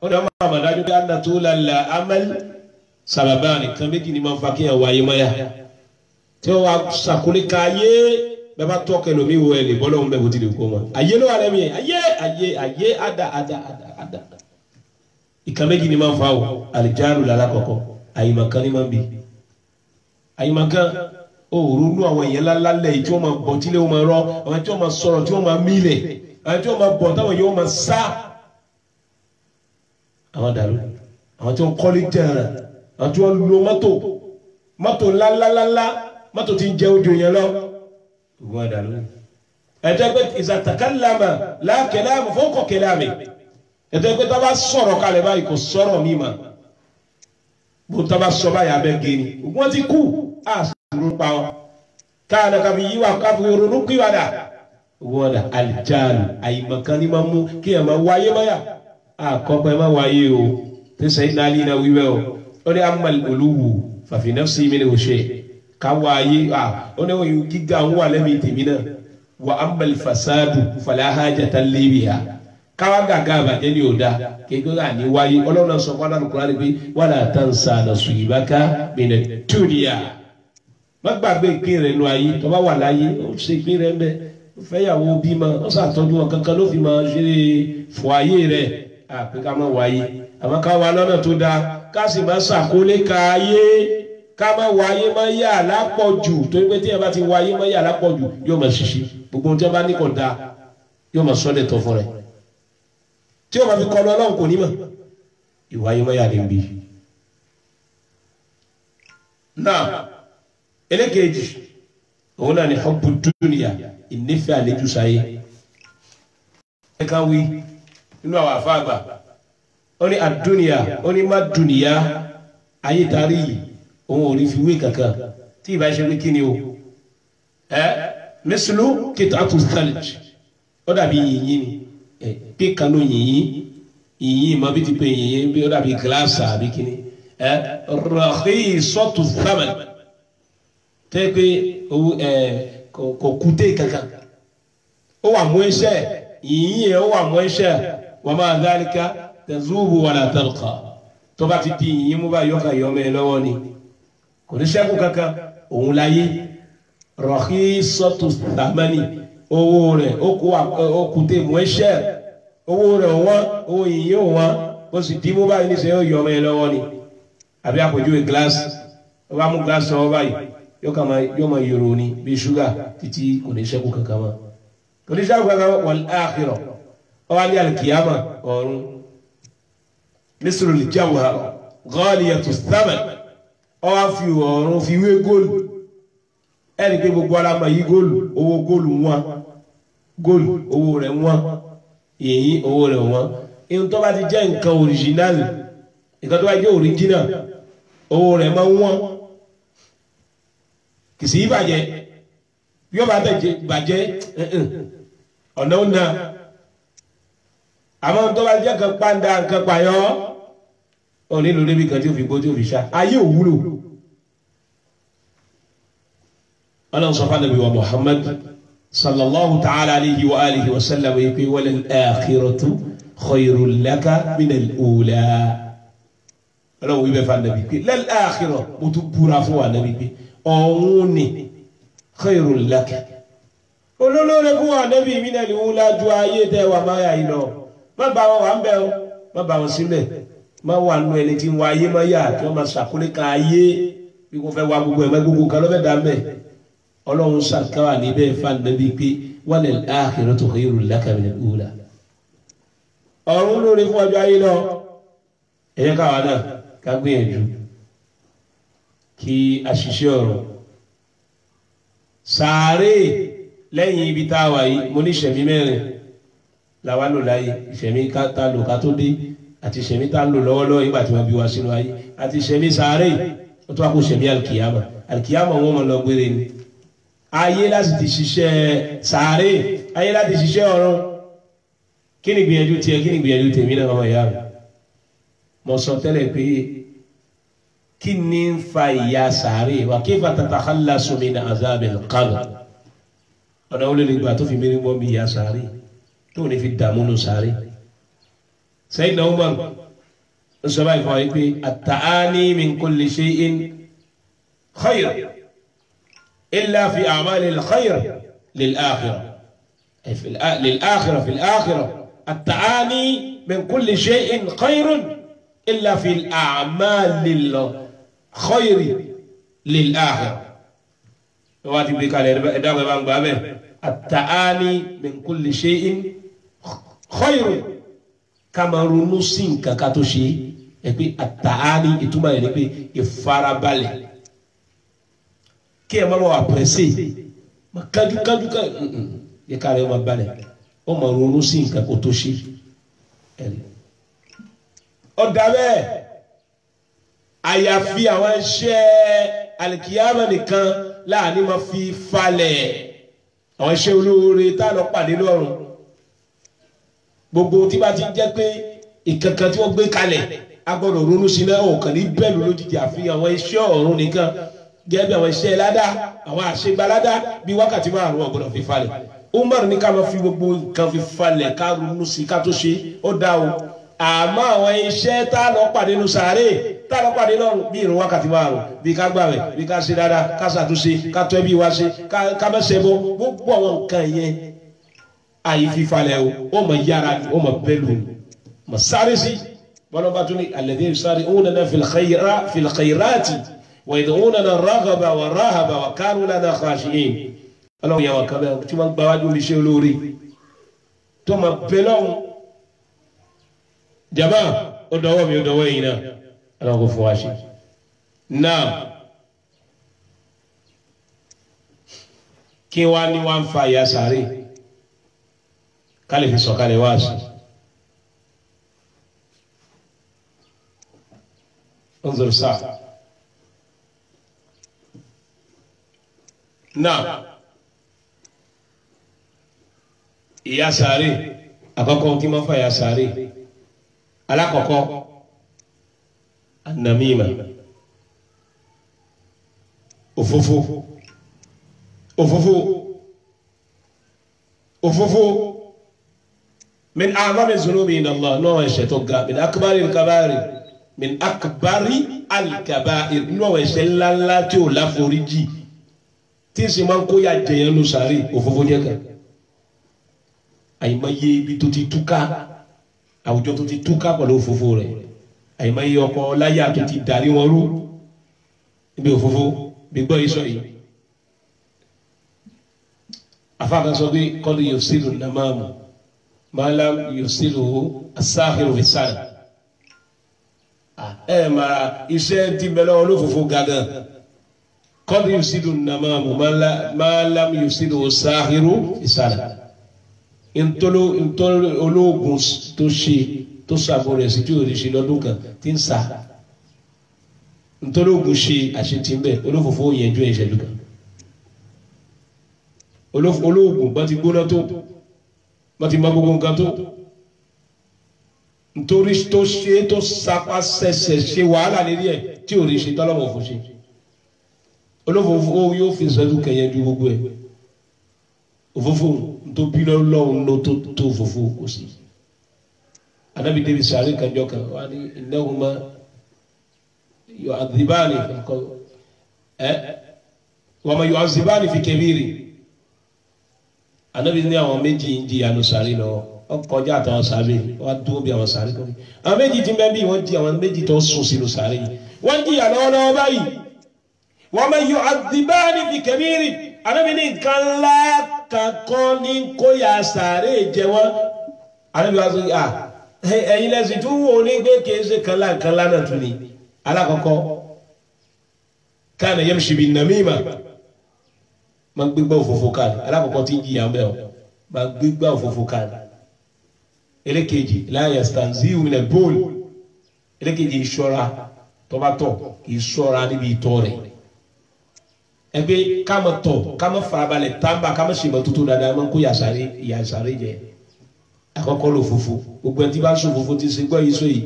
ó ní ọmọ àmàdájú pé àná tó lálẹ́ amẹ́l sábàbá nìkan méjì ni máa ń fa kí ẹ̀ wáyé mọ́yà tí wọ́n wá sàkólé ka ayé bẹ́ẹ̀ bá tọ́ kẹlòmí wo ẹ̀ lè bọ́ lọ́wọ́ bẹ́ẹ̀ bó ti lè kó wọn ayé ló wà lẹ́mí ayé ada ìkàméjì ni máa ń fa o àlìjáàlù lára kọ̀kọ́ àyìmọ̀kan ni máa ń bì àyìmọ̀kan ó ronú àwọn èèyàn lálẹ́ tí wọ́n máa bọ̀ tílé wọn máa rọ àwọn tí wọ́n máa sọ̀rọ̀ tí wọ́n máa mílẹ̀ àwọn tí wọ́n máa bọ̀ táwọn yóò máa sá àwọn dàrú àwọn tí wọ́n kọ́lé jẹ̀rẹ̀ àwọn tí wọ́n lo mọ́tò ńláńláńlá mọ́tò tí ń jẹ ojú yẹn lọ wọ́n dàrú ẹ̀jẹ̀ pé ìzàtàkàlámà lákẹ́lámù fọ́kọ̀ kẹ́lámì ẹ̀jẹ̀ pé tá a bá sọ̀rọ̀ kalẹ̀ báyìí kò sọ̀rọ̀ mi mà bó tá a bá sọ báyìí abẹ́ gẹ́ni wọ́n ti kú àṣìlú pa wọn káàdà kàbí yíwà káfí ronú kíwàdà wọ́n dà àlìjáàlù àyìmọ̀kan ní máa mú kí ẹ̀ máa wáyé báyà àkọ́kọ́ ẹ̀ máa wáyé o tẹ̀sán iná alí iná wíwẹ́ o ó ní amal olúwo fàfi nafsi mi ní o ṣe ká wáyé ó ní wọ́n gíga ń wà lẹ́mìí tèmi náà wa amal fasadu fala hajata li biha káwá gàgà àbàjẹ́ ni ò da kékeré àní wáyé ọlọ́run sọ fún adánu kúrò àdébí wala tansa nasibaka mina dunya má gbàgbé ìpín rẹ̀ nù ayé tó bá wà láyé ó ṣe ìpín rẹ̀ mbẹ́ fẹ́yàwó bímọ ó ṣàtọ́jú wọn kankan ló fi máa ṣe fún ayé rẹ̀ àpé ká má wáyé àmọ́ ká wà lọ́nà tó dáa ká sì má ṣàkólé ka ayé ká má wáyé má yà lápọ̀jù torí pé tí ẹ bá ti wáyé má yà lápọ̀jù yóò máa ṣiṣẹ́ gbogbo ohun tí wọ́n bá ní kò dáa yóò máa sọ́dẹ̀ tọ́ fún rẹ̀ tí o ma fi kọlu Ọlọ́run kò ní mọ̀ ìwáyé mọ́yà ní bí náà ẹlẹ́kẹ̀ẹ́jì òun náà ni hubbu dunya ìnífẹ́ àlejò sáyé ẹ̀ka wí inú àwọn àfáàgbà ó ní àdúnìyà ó ní má dùnìyà ayé tarí òun ò rí fi wé kankan tí ìbá ṣe rí kí ni o mislu qit'atu thalj ó dàbí yìnyín ni pé kanu yìnyín ma bí ti pé yìnyín bí ó dàbí gíláàsì àbí kíní rakhisatu thaman tẹ́ pé kò kúté kankan ó wà mú iṣẹ́ yìnyín yẹn ó wà mú iṣẹ́ wa ma dhalika tazubu wala talqa tó bá ti di yìnyín mú bá yọkà yọmọ ẹ lọ́wọ́ ni kò ní ṣẹ́kù kankan òun láyé rakhisatu thamani owó rẹ̀ ó kúté mú iṣẹ́ owó rẹ̀ wọ́n owó yìnyín wọ́n ó sì dí mú báyìí níṣẹ́ yóò yọ ọmọ ẹ lọ́wọ́ ni àbí àpòjúwe gíláàsì ó bá mú gíláàsì ọwọ́ báyìí yóò máa yòrò ní bí ṣúgà títí kò ní ṣẹ́kù kankan mọ́ kò ní ṣẹ́kù kankan mọ́ wal akhirah ó wá ní alkiyama ọ̀run misrul jawhar ghaliyatu thaman ó wá fi ọ̀run fi wé góòlù ẹni pé gbogbo ara máa yí góòlù owó góòlù wọn góòlù owó rẹ̀ wọn yìnyín owó rẹ̀ wọn ihun tó bá ti jẹ́ nǹkan original nǹkan tó bá jẹ́ original owó rẹ̀ máa wọ́n kì í sí ìbàjẹ́ yóò bá bàjẹ́ ọ̀nà ọ̀nà àmọ́ tó bá jẹ́ nǹkan pàǹdà nǹkan pààyọ́ ò nílò débi kan tí ó fi gbó tí ó fi ṣá ayé òwúlò ọlọ́run sọ fún Ànábì wa Muhammad sallallahu ta'ala alayhi wa alihi wa sallam yìí wal akhiratu khayrun laka minal ula ọlọ́run wí bẹ́ẹ̀ fún Ànábì pé lal akhirah mo tún búra fún wa Ànábì pé ọ̀hún ni khayrun laka olólórí fún wa Ànábì minal ula ju ayé tẹ́ wà máa yà yìí lọ má bá wọn wà ń bẹ̀ ọ́ má bá wọn sílẹ̀ má wà nù ẹni tí ń wá ayé má yà kí wọ́n máa ṣàkólé kan ayé bí wọ́n fẹ́ wá gbogbo ẹ̀ má gbogbo kan lọ́fẹ̀ẹ́ dá mẹ́ ọlọ́run ṣàkáwà níbẹ̀ fàdébí pé wal akhiratu khayrun laka minal ula ọ̀run lórí fún ọjọ́ ayé lọ ẹ̀yẹ́ káwa náà ká gbìyànjú kí a ṣiṣẹ́ ọ̀rọ̀ sàárè lẹ́yìn ibi tá a wà yìí mo ní ìṣẹ̀mí mẹ́rin làwa lò láyé ìṣẹ̀mí tá lò ká tó dé àti ìṣẹ̀mí tá lò lọ́wọ́lọ́wọ́ ìgbà tí wọ́n bí wa sínú ayé àti ìṣẹ̀mí sàárè ó tó wá kó ìṣẹ̀mí alkiyama wọn mọ̀ lọ gbére ni ayé láti ti ṣiṣẹ́ sàárè ayé láti ṣiṣẹ́ ọ̀run kí ni gbìyànjú tiẹ̀ kí ni gbìyànjú tèmi náà ọmọ ìyá mi mo sọ tẹ́lẹ̀ pé kí ni ń fa ìyà sàárè wa kayfa tatakhallasu min azabil qabr ọ̀nà olè lè gbà tó fi mérí wọ́n bí ìyà sàárè tó ní fi dààmú nù sàárè Sayyidina Umar ń sọ báyìí fún wa pé at-ta'ani min kulli shay'in khayr إلا في أعمال الخير للآخرة للآخرة في الآخرة التعاني من كل شيء خير illa fil a'malil khayri lil akhirah wa ti bi kale da ba ngba be at-ta'ani min kulli shay'in khayr kama ronú sí nǹkan ká tó ṣe é pé at-ta'ani ìtumọ̀ rẹ̀ ni pé ìfarabalẹ̀ kí ẹ má wà pressé má kájú yẹ ká rẹ̀ má balẹ̀ ó má ronú sí nǹkan kó tó ṣe ọ̀dà bẹ́ẹ̀ àyàfi àwọn iṣẹ́ alikiyama nìkan láàánú máa fi falẹ̀ àwọn iṣẹ́ olóore tá a lọ pàdé lọ́run gbogbo tí bá ti jẹ́ pé ìkankan tí wọ́n gbé kalẹ̀ a gbọ́dọ̀ ronú sí náà ọ̀kan ní bẹ́ẹ̀lú lójijì àfi àwọn iṣẹ́ ọ̀run nìkan gẹ́gẹ́ bí àwọn iṣẹ́ ládá àwọn àṣegbáládá bí wákàtí márùn-ún ọ̀gbọ́dọ̀ fi falẹ̀ Umar ní ká máa fi gbogbo nǹkan fi falẹ̀ ká ronú sí ká tó ṣe ó dá o àmọ́ àwọn iṣẹ́ tá a lọ pàdé nínú sàárè tá a lọ pàdé lọ́run bí ìrun wákàtí márùn-ún bí ká gbààwẹ̀ bí ká ṣe dáadáa ká ṣàtúnṣe ká tọ́ ẹbí wa ṣe ká mẹ́sẹ̀ bọ́ gbogbo àwọn nǹkan yẹn àyè fífalẹ̀ o ó mọ̀ yára ó mọ̀ bẹ́lú mọ̀ sáré sí bọ́lá bá tún ní alladhina yusari'una fil khayrati wa yad'unana raghaba wa rahaba wa kanu lana khashi'in ọlọ́run yàwọn kan bẹ́ẹ̀ tí wọ́n gba wájú oníṣẹ́ olóore tó mọ̀ bẹ́lọ́run jama ó dọwọ́ mi ó dọwọ́ yìí náà ọlọ́run kò fún wa ṣe náà kí wá ní wá ń fa ìyà sáré kálí fi sọ̀kalẹ̀ wá sí انظر ساعة نعم ìyà sáré àkọ́kọ́ tí máa ń fa ìyà sáré alákọ̀ọ́kọ́ anamima òfófó min a'zami zunubi inda Allah náà ẹ̀ṣẹ̀ tó ga min akbari al-kabari min akbari al-kabari náà ẹ̀ṣẹ̀ ńláńlá tí ò láforíjì tí sì máa ń kó ya jẹyàn ló sáré òfófó jẹ́ kan àyìnbáyé ibi tó ti túká àwùjọ tó ti túká pẹ̀lú òfófó rẹ̀ àyìnbáyé ọkọ láyà tó ti darí wọn rú ibi òfófó bí gbọ́ yìí sọ yìí afáàkàn sọ pé kọ́lù yóò sílù nàmáàmù malam yusilu asahiru fisana máa iṣẹ́ tí bẹ̀rẹ̀ olófòfò gangan kọ́dí yusilu namamu malam yusilu asahiru fisana ntolo ológun tó ṣe tó sàbọ̀rẹ̀ sí tí ò rí ṣe lọ́dún kan tí ń sa ntológun ṣe àṣetì ń bẹ̀ olófòfò yẹn ju ìṣẹ́jú kan ológun bá ti gbóná tó wọ́n ti mọ gbogbo nǹkan tó nítorí tó ṣe tó sapá ṣẹ̀ṣẹ̀ ṣe wàhálà lérí ẹ̀ tí ò rí ṣe tọ́lọ́mọ̀ fún ṣe olófòfò yóò fi ṣẹ́dú kẹyẹ ju gbogbo ẹ̀ òfófó tó bí lọ́wọ́ ló tó òfófó kò sí Ànábì débi sàárè kanjọ́ kan wà ní innahuma yu'adhibani wa ma yu'adhibani fi kabiri Ànábì ní àwọn méjì ń di àánú sáré lọ ọkọjá àtàwọn sáré wọn dúró bí àwọn sáré kan àwọn méjì tí ń bẹ bí wọn di àwọn méjì tó sùn sínú sáré wọn di àlọ́wọ́lọ́wọ́ báyìí wọn máa yọ àdìbáni fi kẹmírì Ànábì ní nǹkan ńlá kankan ní kóyà sáré jẹ wọn Ànábì wá sọ ẹ̀yin lẹ́sìn tó wò ní gbé kéésì kanlá náà tún ni alákọ̀ọ́kọ́ kana yamshi bin namima ma gbígbá òfófó káàdì alákọ̀ọ́kọ́ tí ń jìyà mẹ́ ọ ma gbígbá òfófó káàdì ẹlẹ́kejì la yastanzihu min al-bawl ẹlẹ́kejì ìṣọ́ra tọ́bátọ̀ ìṣọ́ra níbi ìtọ́ rẹ̀ ẹgbẹ́ káma tọ̀ káma farabalẹ̀ tàbá káma ṣe mọ́tótó dáadáa máa ń kó yàsàrí jẹ àkọ́kọ́ lò fòfó gbogbo ẹni tí bá ń sọ fòfó ti ṣe gbọ́ yìí sọ yìí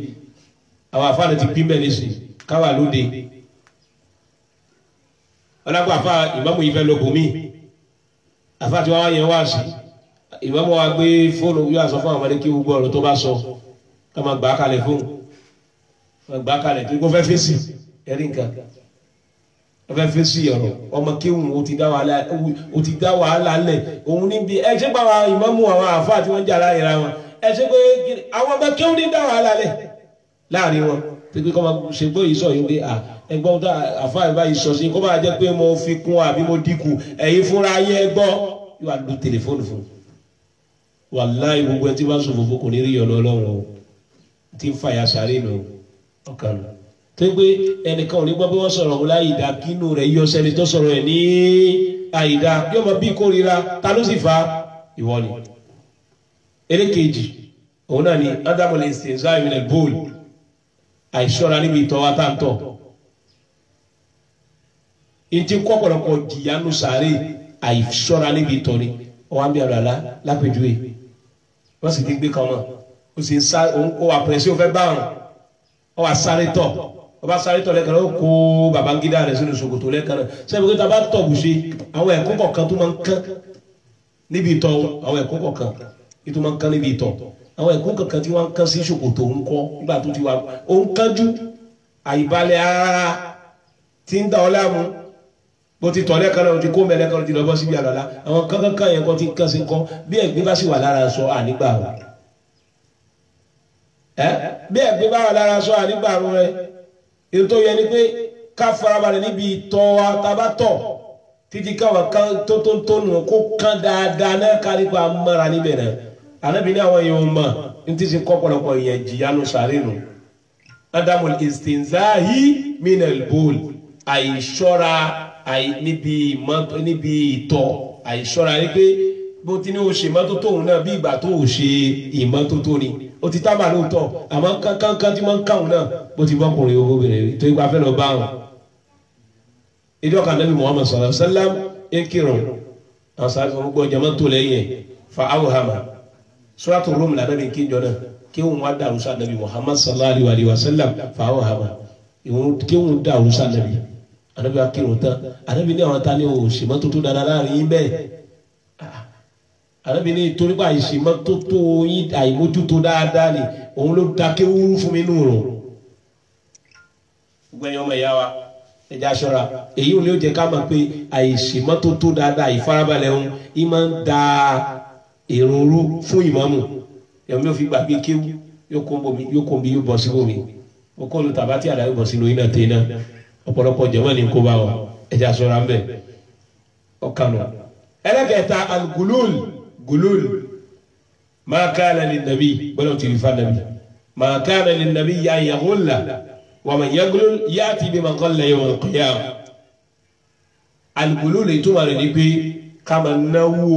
àwọn àfáàní ti pín mẹ́rin sí káwà lóde ọlọ́pàá àfa ìmáàmù yìí fẹ́ lọ bòmí àfa tí wọ́n wá yẹn wá sí ìmáàmù wa gbé fóònù yóò sọ fún àwọn ọmọdé kí gbogbo ọ̀rọ̀ tó bá sọ ká máa gbà á kalẹ̀ fóònù máa gbà á kalẹ̀ kí kò fẹ́ fèsì ẹ̀rí nǹkan wọ́n fẹ́ fèsì ọ̀rọ̀ ọmọ kéwù ó ti dá wàhálà lẹ̀ òun níbi ẹ ṣe pa àwọn ìmáàmù àwọn àfa tí wọ́n jà láyé ra wọn ẹ ṣe pé àwọn ọmọ kéwù ní dá wàhálà lẹ̀ láàrin wọn pé kọ́ máa ṣe gbọ́ yìí sọ yìí pé ẹgbọ́n tó àfáà báyìí sọ sí kó máa jẹ́ pé mo fi kún àbí mo dínkù ẹ̀yin fúnra ayé ẹgbọ́ yóò wá lu tẹlifóònù fún wàláì gbogbo ẹ tí wọ́n sọ fòfò kò ní rí ọ̀nà ọlọ́run o tí ń fàyà sáré nù ọkàn nù tó ń gbé ẹnìkan ò ní gbọ́ pé wọ́n sọ̀rọ̀ ọ̀hún láì dá kínú rẹ̀ yọ sẹ́ni tó sọ̀rọ̀ ẹ̀ ní àìdá yóò mọ bí kórìíra ta ló sì fa ìwọ ni. elékejì òun náà ni ádámù lè ṣe ṣáà ìmìnà bóòlù àìṣọ́ra níbi ìtọ́ wa tá à ń tọ̀ ìtì kọ́pọ̀lọpọ̀ jìyànú sàárè àìṣọ́ra níbi ìtọ́ ni ọwọ́ àmì àlọ́lá lápèjúwe wọ́n sì ti gbé kan náà ó sì ń sá òun kó àpẹẹsẹ òfẹ́ bá wọn ọ wà sáré tọ̀ ọba sáré tọ̀ lẹ́kan náà ó kó Babangida rẹ̀ sínú ṣòkòtò lẹ́kan náà sẹ́yìn pé tá a bá tọ̀ bùṣe àwọn ẹ̀kọ́ kọ̀ọ̀kan tó máa ń kán níbi ìtọ̀ àwọn ẹ̀kọ́ kọ̀ọ̀kan tó máa ń kán níbi ìtọ̀ àwọn ẹ̀kọ́ kọ̀ọ̀kan tí wọ́n ń kán sí ṣòkòtò ń kọ́ nígbà tó ti wà ó ń kánjú àìbalẹ̀ ara tí ń dà ọ́ láàmú bó ti tọ̀ lẹ́kan náà ti kó mẹ́lẹ́kan náà ti lọ bọ́ síbi àlọ́lá àwọn kankan yẹn kan ti kán sí kọ́ bí ẹ̀gbin bá sì wà lára sọ ànígbà wọn bí ẹ̀gbin bá wà lára sọ ànígbà wọn rẹ ètò yẹn ni pé ká farabalẹ̀ níbi ìtọ̀ wa tabatọ̀ títí káwọn kan tó nù kó kán dáadáa náà kárí pa mọ́ra níbẹ̀ náà Ànábì ní àwọn èèyàn mọ̀ ní ti sin kọ́pọ̀lọpọ̀ èèyàn jìyànú sàárè nù Adamul istinzahi minal bol àìṣọ́ra níbi ìtọ̀ àìṣọ́ra ní pé bó ti ní o ṣe ìmọ́tótó òun náà bí ìgbà tó o ṣe ìmọ́tótó ni o ti tábà lóòótọ́ àmọ́ kankan tí wọ́n ń káwọn náà bó ti bọ́kùnrin owó bẹ̀rẹ̀ tó ipa fẹ́ lọ bá wọn. ìjọ kan Nabi Muhammad sallallahu alaihi wasallam ń kírun àwọn sáré fún gbọ́ jama tó lẹ́yìn fa awhama Suratul Rum la Nabi kí n jọ náà kí wọn wá dàrú sa Nabi Muhammad sallallahu alaihi wasallam fa awhama kí wọn dàrú sa Nabi Ànábì akírun tán Ànábì ní àwọn tani o ṣe mọ́tótó dáadáa láàrin yín bẹ́ẹ̀ Ànábì ní torí pé àìṣe mọ́tótó yín àìmójútó dáadáa ni òun ló dákẹ́ wúrú fún mi nù rùn gbẹ̀yìn ọmọ ìyá wa ẹja ṣọ́ra èyí ò ní ó jẹ́ ká mọ̀ pé àìṣe mọ́tótó dáadáa ìfarabalẹ̀ òun yín máa ń da èrò rú fún ìmáàmù ẹ̀mí ò fi gbàgbé kéwú yóò kó bí yóò bọ̀ síbòmí ó kọ́ lu tàbá tí àdáyé bọ̀ sínú iná tẹ̀ náà ọ̀pọ̀lọpọ̀ jẹ̀mọ́ ni kó bá wa ẹja ṣọ́ra mbẹ́ ọ̀kanu ẹlẹ́kẹ̀ẹ́ta al-gulul ma kana lin-nabi gbọ́dọ̀ ti rí fa nàbí ma kana lin-nabi yà yaghulla wa man yaghlul ya'ti bima ghalla yawm al-qiyamah al-gulul ìtumọ̀ rẹ̀ ni pé ká máa náwó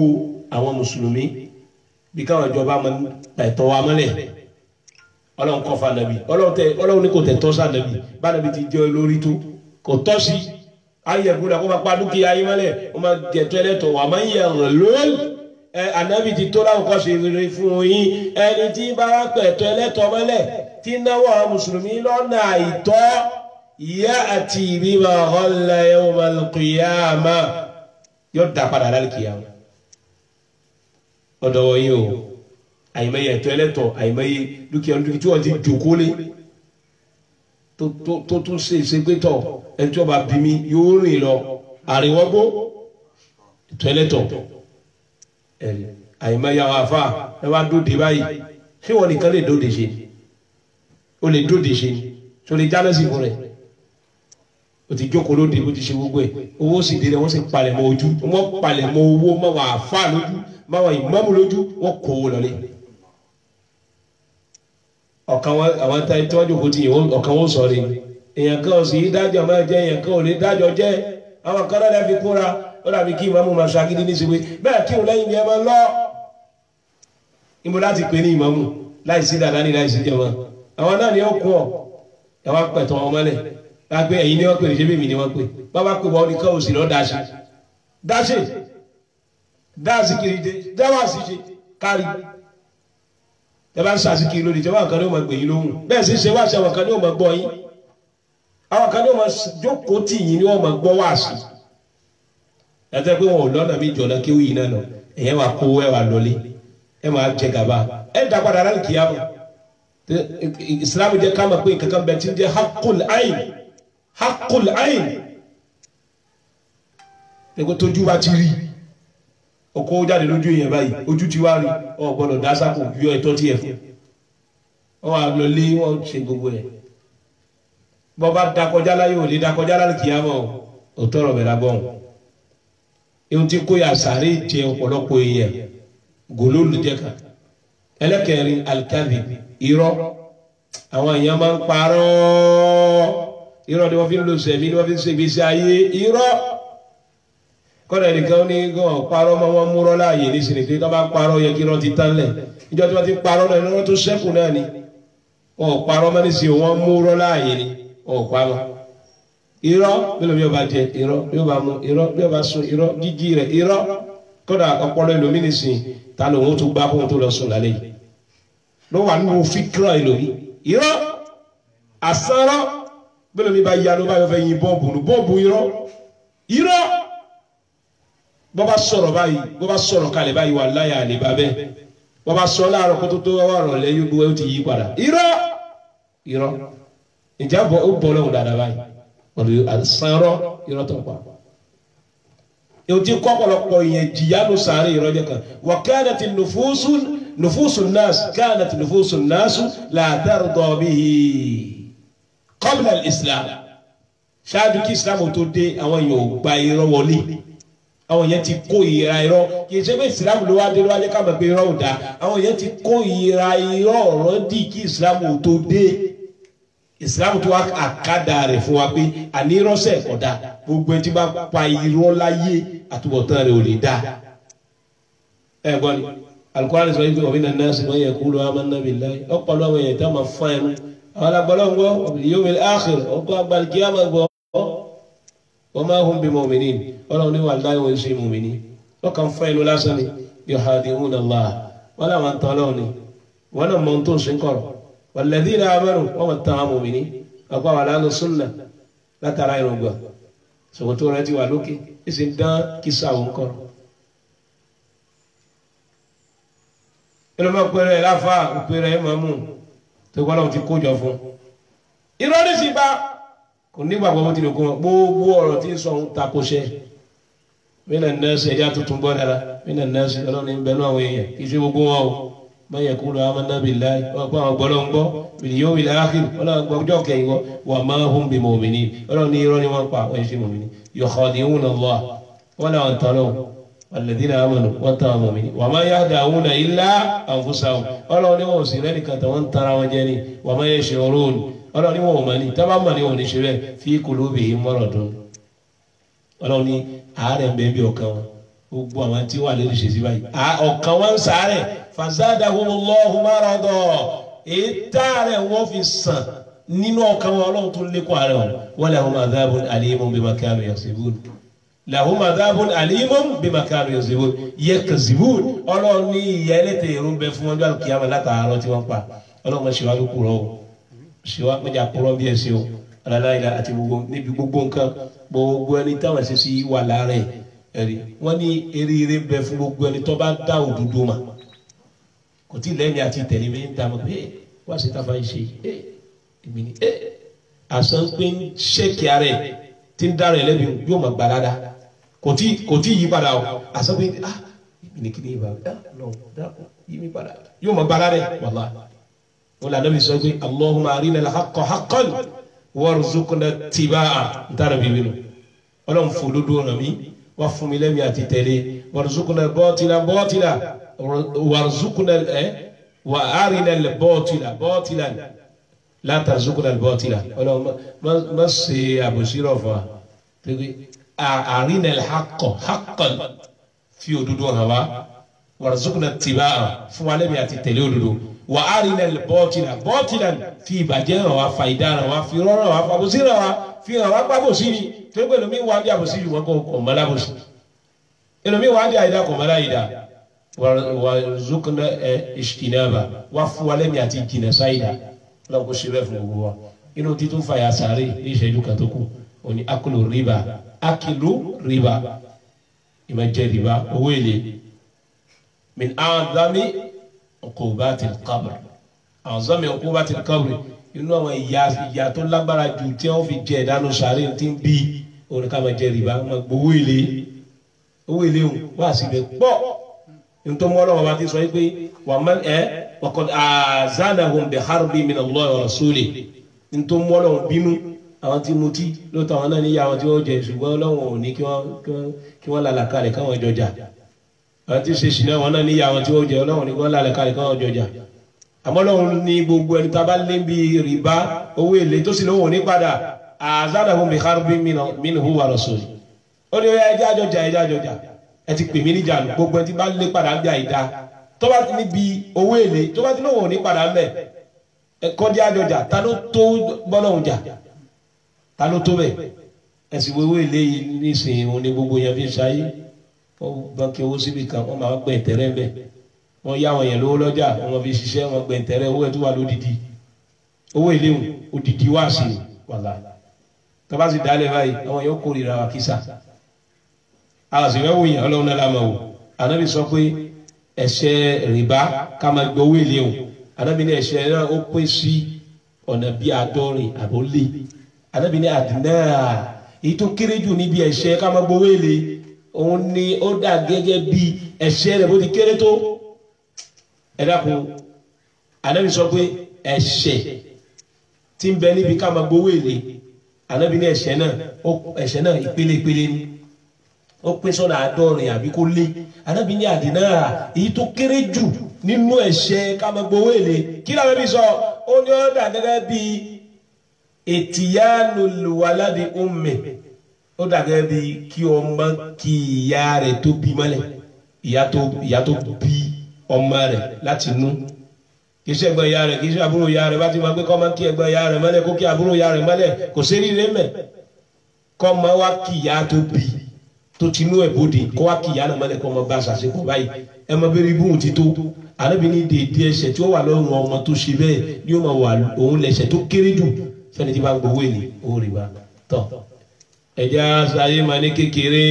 àwọn mùsùlùmí bí káwọn ìjọba máa tẹ̀tọ́ wa mọ́lẹ̀ ọlọ́run kọ́ fa nàbí ọlọ́run ní kò tẹ̀tọ́ sá nàbí bá nàbí ti jẹ́ lórí tó kò tọ́ sí ayé gbọ́dọ̀ kó máa pa dúkìá ayé mọ́lẹ̀ ó máa jẹ̀tọ́ ẹlẹ́tọ̀ wà máa ń yẹ lóòl ànábì ti tó láwọn kọ́ ṣe rere fún yín ẹni tí bá wá pẹ̀tọ́ ẹlẹ́tọ̀ mọ́lẹ̀ tí náwó àwọn mùsùlùmí lọ́nà àìtọ́ ya'ti bima ghalla yawmal qiyamah yóò dá padà lálùkìyàmá ọ̀dọ̀ wọ̀nyí o àìmọye ẹ̀tọ́ ẹlẹ́tọ̀ àìmọye dúkìá tí wọ́n ti jòkó lé tó tún ṣe ìṣègbétọ̀ ẹni tí wọ́n bá bí mi yóò rìn lọ àríwọ́gbó ẹ̀tọ́ ẹlẹ́tọ̀ àìmọye àwọn afá ẹ wá dóde báyìí ṣé wọ́n nìkan lè dóde ṣe o lè dóde ṣe tó lè jáde sí fún rẹ̀ o ti jókòó lóde o ti ṣe gbogbo ẹ̀ owó sì dé wọ́n sì palẹ̀ mọ́ ojú wọ́n palẹ̀ mọ́ owó mọ́ wà fà lójú máwọn ìmáàmù lójú wọ́n kó o lọlé ọ̀kan wọn àwọn táyé tí wọ́n jòkó ti yìí ọ̀kan wọn sọ rẹ̀ èèyàn kan ò sì í dájọ́ máa jẹ́ èèyàn kan ò lè dájọ́ jẹ́ àwọn kan náà fi kóra ó dàbí kí ìmáàmù máa ṣagídí ní ìṣèwé bẹ́ẹ̀ kí òun lẹ́yìn ni ẹ máa lọ níbo láti pè ní ìmáàmù láì sí dàda ní láì sí jẹmọ àwọn náà ni ó kún ọ ẹ wá pẹ̀tọ́ wọn mọ́lẹ̀ lágbé ẹ̀yin ni wọ́n pè ṣé bèmí ni wọ́n pè bàbá pè wọ́n ní ká òsì lọ́ dáàsì kiri dé dáwà sí ṣe kárí ẹ bá ń sàṣìkiri lórí tí wọn kan ní ó máa gbè yín lóhùn bẹ́ẹ̀ sì ṣe wá sí àwọn kan ní ó máa gbọ́ yín àwọn kan ní ó máa jókòó tì yín ní ó máa gbọ́ wá sí ẹtẹ pé wọn ò lọ́nà mi jọ̀nà kí ó yìí náà nà ẹ̀yẹ́ wà kó ẹ wà lọlé ẹ máa jẹ gàba ẹ dá padà láti kìyàmù Islam jẹ ká máa pé kankan bẹ tí ń jẹ hakul ayin ẹgbẹ́ tójú bá ti rí ọkọ̀ jáde lójú èèyàn báyìí ojú ti wá rí ọ gbọ́dọ̀ dá sápò yọ ẹ̀tọ́ tí ẹ fún wọ́n wà lọlé wọ́n ṣe gbogbo ẹ̀ bọ́ bá dakọjá láyé ò lè dakọjá láyé kìyàmọ́ ò tọrọ bẹ̀rẹ̀ gbọ́n ihun tí kò yà sáré jẹ ọ̀pọ̀lọpọ̀ èèyàn gòlóòlù jẹ́ kan ẹlẹ́kẹ̀rin alikadhib irọ́ àwọn èèyàn máa ń parọ́ irọ́ ni wọ́n fi ń lo sẹ̀mí ni wọ́n fi ń ṣe ìgbésí ayé irọ́ kọ́dà ẹnìkan ní gan parọ́ mọ́ wọn múrọ́ láàyè ní sinipé tó bá parọ́ yẹ kí irọ́ ti tán lẹ̀ ìjọ tí wọ́n ti parọ́ náà irọ́ tó ṣẹ́kù náà ni wọn ò parọ́ mọ́ ní sí wọn múrọ́ láàyè ni wọn ò parọ́ irọ́ bí ó bá jẹ irọ́ bí ó bá mu irọ́ bí ó bá sùn irọ́ jíjí rẹ̀ irọ́ kọ́dà ọpọlọ ẹlòmíì sìn ta ló ń tó gbá kóhun tó lọ sùn lálẹ́ yìí ló wà nínú fíkírà ẹlòmíì irọ́ àsárọ́ bí ó bá yá ló bá yọ fẹ́ yin bọ́ọ̀bù irọ́ bọ́ bá sọ̀rọ̀ báyìí bọ́ bá sọ̀rọ̀ kalẹ̀ báyìí wà láyà àlèbá bẹ́ẹ̀ bọ́ bá sọ láàárọ̀ kó tó tó wà rọ̀lẹ́ yóò gbé ó ti yí padà irọ́ ìjà bọ̀ ó bọ̀ lọ́hùn dáadáa báyìí ọ̀rọ̀ àsárọ́ irọ́ tó pa èyí tí kọ́pọ̀lọpọ̀ ìyẹn jìyà ló sáré irọ́ jẹ́ kan wà kanat nufusun nas la tarda bihi qabla al-islam ṣáájú kí islam tó dé àwọn èèyàn ò gba irọ́ wọlé àwọn yẹn ti kó ìra irọ́ kì í ṣe pé islam ló wá dé ká mọ̀ pé irọ́ ò dáa àwọn yẹn ti kó ìra irọ́ ọ̀rọ̀ dì kí islam ò tó dé islam tó wá àkádà rẹ̀ fún wa pé àní irọ́sẹ̀ kódà gbogbo ẹni tí bá pa irọ́ láyé àtúbọ̀tán rẹ̀ ò lè dá ẹ gbọ́ ni Al-Qur'an sọ wípé ọ̀bí nàá sì wọ́n yẹ kúlù amanna billahi ọ̀pọ̀lọpọ̀ àwọn èèyàn tá máa fún ẹnu àwọn alágbọ́lọ́gbọ́ yawmil akhir ọkọ̀ agbálkíyàmọ̀ gbọ́ wọ́n máa hum bi mu'minin ọlọ́run ní wàlúwàá wọn ṣe mu'minin wọ́n kàn fún ẹnu lásán ni yuhadi'una Allah wọ́n làwọn tán lọ́wọ́ ni wọ́n náà mọ̀ tó ń ṣe ń kọ̀rọ̀ walladhina amanu wọ́n mọ̀ tán àwọn mu'minin ọkọ̀ wà lánàá sunna látara ìrùngbà ṣòkòtò rẹ ti wà lókè èsì ń dán kíṣà òun kọ̀rọ̀ ẹlòmọ́ pẹ̀rẹ̀ ẹ̀ láfa òpèrè ẹ̀ máa mú tó gbọ́dọ̀ ti kójọ fún irọ́ ní sí bá kò nígbàgbọ́ bó ti lè kó wọn gbogbo ọ̀rọ̀ tí ń sọ ń takóṣẹ́ mínà nẹ́ẹ̀sì ẹ̀yà tuntun bọ́ dára mínà nẹ́ẹ̀sì ọlọ́ni ń bẹ̀rù àwọn èèyàn kì í ṣe gbogbo wọn o man yaqulu amanna billahi ọgbà àwọn gbọ́dọ̀ ń gbọ́ bil yawmil akhir ọlọ́run gbọ́dọ̀ kẹ́yìn wọ wa ma hum bi mu'minin ọlọ́run ní irọ́ ni wọ́n pa wọ́n ṣe mu'minin yukhadi'una Allah wọ́n làwọn tọ́lọ́ walladhina amanu wọ́n tàn án mu'minin wa ma yahda'una illa anfusahum ọlọ́run ní wọn ò sì rẹ́ni kàtà wọ́n tara wọn jẹ́ ni wa ma yash'urun ọlọ́run ní wọn ò mọ̀ ní tábà mọ̀ ní wọn ò ní ṣe bẹ́ẹ̀ fi qulubihim maradun ọlọ́run ní àárẹ̀ ń bẹ́ẹ̀ bí ọkàn wọn gbogbo àwọn tí wà lórí ìṣesí báyìí ọkàn wọn ń sàárẹ̀ fazadahumullahu marada ètàrẹ̀ wọn fi sàn nínú ọkàn wọn ọlọ́run tó lékún ààrẹ wọn walahum adhabun alimun bima kanu yaksibun lahum adhabun alimun bima kanu yaksibun ọlọ́run ní ìyà ẹlẹ́tẹ̀ èrò ń bẹ fún ọjọ́ àlùkìyàmọ̀ látàárọ̀ tí wọ́n pa ọlọ́run mọ̀ ṣèwádìí kúrọ̀ o ṣèwá méjà kúrọ̀ bí ẹ̀sìn o aláìlá àti níbi gbogbo nǹkan gbogbo ẹni táwọn ṣe sí wà láàrẹ̀ ẹ̀rí wọ́n ní eréere bẹ fún gbogbo ẹni tó bá dá òdodo mà kò tí lẹ́yìn àti tẹ̀lé mi ń dààmú pé wá sí táfà ń ṣe èmi ni àṣàn pé ń ṣèkì ara ẹ̀ tí ń dára ẹ̀ lẹ́bi yóò mọ̀ gbàládà kò tí yí padà o àṣàn pé èmi ni kí ni ìbá yí mi padà yóò mọ̀ gbàládà wàlá wọn lànà bí sọ pé Allahumma arina al-haqqa haqqan warzuqna ittiba'a ń tàrà bíbí nù ọlọ́run fò lódò ọ̀nà mi wá fún mi lẹ́mìí àti tẹ̀lé warzuqna al-batila batila warzuqna wa arina al-batila batilan la tarzuqna al-batila ọlọ́run má ṣe àbòsírọ̀ fún wa arina al-haqqa haqqan fi òdodo hàn wá warzuqna ittiba'a fún wa lẹ́mìí àti tẹ̀lé òdodo wa arina al-batila batilan fi ìbàjẹ́ hàn wá fa ìdá hàn wá fi rọ́rọ̀ wá fa àbòsí hàn wá fi hàn wá gbàbòsí ni tó gbé lómi wá dí àbòsí yìí wọn kò mọ́lábòsí ẹlòmí wá dí àìdá kò mọ́lá ìdá warzuqna ijtinaba wá fún wa lẹ́mìí àti jìnà sáìdá lọ́wọ́ kó ṣe bẹ́ẹ̀ fún gbogbo wa inú títún fàyà sáré ní ìṣẹ́jú kan tó kù òní akilu riba ìmọ̀ jẹ́ riba owó èlé min a'zami uqubati al-qabr a'zami uqubati al-qabr inú àwọn ìyà tó lágbára jù tí wọ́n fi jẹ ìdánù sáré tí ń bí òní ká máa jẹ riba máa gbowó èlé owó èlé wà síbẹ̀ pọ̀ nítorí wọn lọ́wọ́ bá ti sọ pé waqad azanahum bi harbin min Allah wa rasulih nítorí mú Ọlọ́run bínú àwọn tí mutí lóòótọ́ àwọn náà níyà àwọn tí wọ́n jẹ ṣùgbọ́n Ọlọ́run ò ní kí wọ́n lálàkalẹ̀ káwọn jọjà àwọn tí ṣe ṣìnà àwọn náà níyà àwọn tí wọ́n jẹ Ọlọ́run ní kí wọ́n lálàkalẹ̀ káwọn jọjà àmọ́ Ọlọ́run ní gbogbo ẹni tá a bá lé bí rìbá owó èlé tó sì lówó ní padà azanahum bi harbin minhu wa rasulih ó ní ẹjẹ́ àjọjà ẹ ti pè mí níjà gbogbo ẹni tí bá lé padà ń bí àìdá tó bá ti níbi owó èlé tó bá ti lówó ní padà ń bẹ̀ kọjá àjọjà ta ló tó bọ́lọ́hún jà ta ló tó bẹ̀ ẹ̀sìn owó èlé yìí nísìnyí òun ni gbogbo yẹn fi ń ṣayé wọ́n gbọ́n kí owó síbi kan wọ́n máa gbẹ̀ tẹ́rẹ́ ń bẹ̀ wọ́n yá àwọn yẹn lówó lọ́jà wọ́n fi ṣiṣẹ́ wọ́n gbẹ̀ tẹ́rẹ́ owó ẹ̀ tó wà lódìdí owó èlé òdìdí wá sí wàlá tó bá sì dálẹ̀ báyìí àwọn yóò kórìíra wa kísà àṣìwẹ́wò yẹn Ọlọ́run náà lámà wò Ànábì sọ pé ẹ̀ṣẹ̀ rìbá ká máa gbọ́ owó èlé o Ànábì ní ẹ̀ṣẹ̀ náà ó pín sí ọ̀nà bíi àádọ́rin àbólé Ànábì ní àdínà èyí tó kéré jù níbi ẹ̀ṣẹ̀ ká máa gbọ́ owó èlé òun ni ó dà gẹ́gẹ́ bí ẹ̀ṣẹ̀ rẹ̀ bó ti kéré tó ẹ dákun Ànábì sọ pé ẹ̀ṣẹ̀ tí ń bẹ níbi ká máa gbọ́ owó èlé Ànábì ní ẹ̀ṣẹ̀ náà ìpele ni ó pín sọ́nà àádọ́rin àbí kó lé Ànábì ní àdínà èyí tó kéré jù nínú ẹ̀ṣẹ̀ ká máa gbowó èlé kí làwọn ẹbí sọ ó ní ó dà gẹ́gẹ́ bí ètìyánul waladi ummi ó dà gẹ́gẹ́ bí kí ọmọ kí ìyá rẹ̀ tó bí mọ́lẹ̀ ìyá tó bí ọmọ rẹ̀ láti nú kì í ṣe ẹ̀gbọ́n ìyá rẹ̀ kì í ṣe àbúrò ìyá rẹ̀ bá ti máa gbé kọ́ máa kí ẹ̀gbọ́n ìyá rẹ̀ mọ́lẹ̀ kó kí àbúrò ìyá rẹ̀ mọ́lẹ̀ kò sí rí rẹ̀ mẹ́ kọ́ máa wá kí ìyá tó bí tó ti nú ẹ̀ bóde kó wá kí ìyá náà mọ́lẹ̀ kó ọmọ bá ṣàṣepọ̀ báyìí ẹ mọ bẹ́ẹ̀ ibùn ti tó Ànábì ní dèédé ẹ̀ṣẹ̀ tí ó wà lọ́rùn ọmọ tó ṣe bẹ́ẹ̀ ni ó máa wà òun lẹ̀ṣẹ̀ tó kéré jù fẹ́ni tí bá ń gbowó èlé owó rìbá tọ̀ ẹ̀já sáyé máa ní kékeré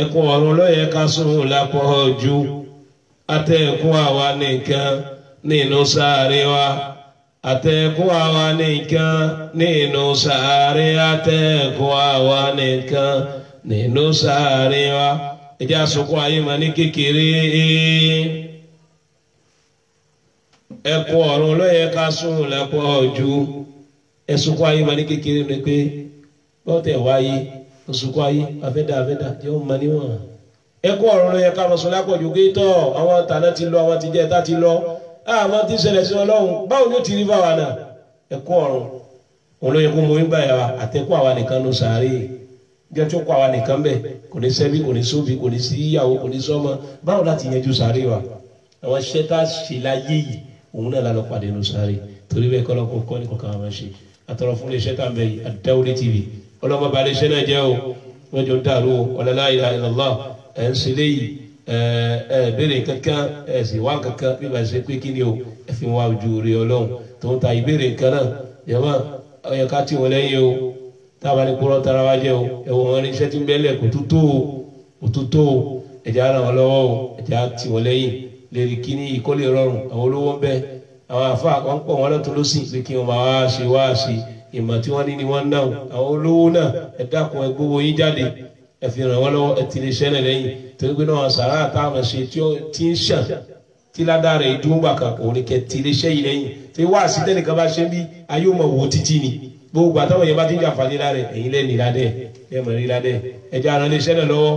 ẹkún ọ̀run lọ́yẹ ká sùn lápọ̀ ju atẹ́kùn àwa nìkan nínú sáré wa atẹ́kùn àwa nìkan nínú sáré atẹ́kùn àwa nìkan nínú sáré wa ẹjẹ́ àsopọ̀ ayé máa ní kékeré ẹkún ọ̀run lọ́yẹ ká sùn lápọ̀ ju ẹsùnkún ayé máa ní kékeré ni pé bọ́tẹ̀ wáyé òsùnkún ayé àfẹ́dà jẹ́ ó máa níwọ̀n ẹkún ọ̀run lọ́yẹ ká máa sùn lápọ̀ ju gétọ̀ àwọn tàná ti lọ àwọn ti jẹ́ ẹ̀ta ti lọ àwọn tí ń ṣẹlẹ̀ sí Ọlọ́run báwo ni ó ti rí báwa náà ẹkún ọ̀run òun ló yẹ kó mọ nígbà yà wá àtẹkùn àwa nìkan ló sàárè jẹ́ tó kọ́ àwa nìkan bẹ̀ kò ní sẹ́bí kò ní sóbì kò ní sí ìyàwó kò ní sọ́mọ báwo láti yanjú sàárè wa àwọn iṣẹ́ tá a ṣe láyé yìí òun náà lálọ́ pàdé ló sàárè torí bẹ́ẹ̀ kọ́lọ́ kó kọ́ ní kọ̀ọ̀kan àwọn ṣe àtọ̀rọ̀ fún iléeṣẹ́ tá a bẹ̀ yìí Ad-Dawri TV ọlọ́mọ balẹ̀ iṣẹ́ náà jẹ́ o wọ́n jọ dàrú o la ilaha illallah ẹ̀ ń ṣe léyìí béèrè kankan ẹ̀ sì wá kankan bí wàá ṣe pé kí ni o ẹ̀ fi wá ojú rí Ọlọ́run tó ń ta ìbéèrè nǹkan náà yàmá ọyọ ká tí wọn lẹ́yìn o táwa ní kúrọ́ tara wá jẹ́ o ẹ̀wọ̀n wọn ní iṣẹ́ tí ń bẹ́lẹ̀ kò tó tó o ẹ̀jẹ̀ ara wọn lọ́wọ́ o ẹ̀jẹ̀ á tí wọn lẹ́yìn lérí kí ní ìkọ́lé rọrùn àwọn olówó ń bẹ àwọn àfa wọn pọ̀ wọn lọ́tún lọ́sìn pé kí wọn máa wá ṣe ìmọ̀ tí wọ́n ní ni wọ́n náà àwọn olówó náà ẹ dákun ẹ gbówó yín jáde ẹ fi ràn wọ́n lọ́wọ́ ẹ ti lè ṣẹlẹ̀ lẹ́yìn torí pé náà sàrà táwọn ṣe tí ń ṣàn tí ládàá rẹ̀ ìdúngbà kan òun ni kẹ ti lè ṣẹ́ yìí lẹ́yìn tí wá sí tẹ́nìkan bá ṣe bí ayé ọmọ wò títí ni gbogbo àtàwọn yẹn bá ti ń jàǹfààní lára ẹ̀yìn lẹ́ni ládẹ́ ẹ̀ mọ̀ rí ládẹ́ ẹja ara lè ṣẹlẹ̀ lọ́wọ́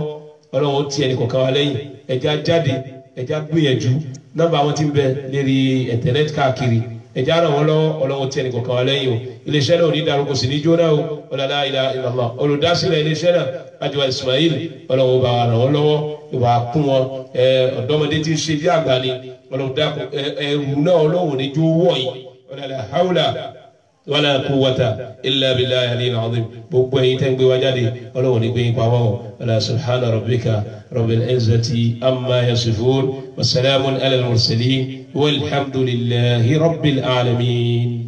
Ọlọ́run ó ti ẹnì kọ̀ọ̀kan wa lẹ́yìn ẹja jáde ẹja gbìyànjú nọ́mbà wọn ti ń bẹ lérí íńtánẹ́ẹ̀tì káàkiri ẹja ara wọn lọ́wọ́ Ọlọ́run ó ti ẹnì kọ̀ọ̀kan wa lẹ́yìn o iléeṣẹ́ náà ò ní dàrú kò sì ní jóná o la ilaha illallah olùdásílẹ̀ iléeṣẹ́ náà Ajiwa Ismail Ọlọ́run ó bá wa ràn wọ́n lọ́wọ́ ìwà kún wọn ọ̀dọ́mọdé tí ń ṣe bí àgbà ni Ọlọ́run dákun ẹrù náà Ọlọ́run ní jó wọ̀ yìí wala hawla wala quwwata illa billahi al-aliyyil azim gbogbo ẹ̀yin tẹ́ ń gbé wa jáde Ọlọ́run ní gbé yín pamọ́ wala subhana rabbika rabbil izzati amma yasifun wa salamun ala al-mursalin walhamdulillahi rabbil alamin.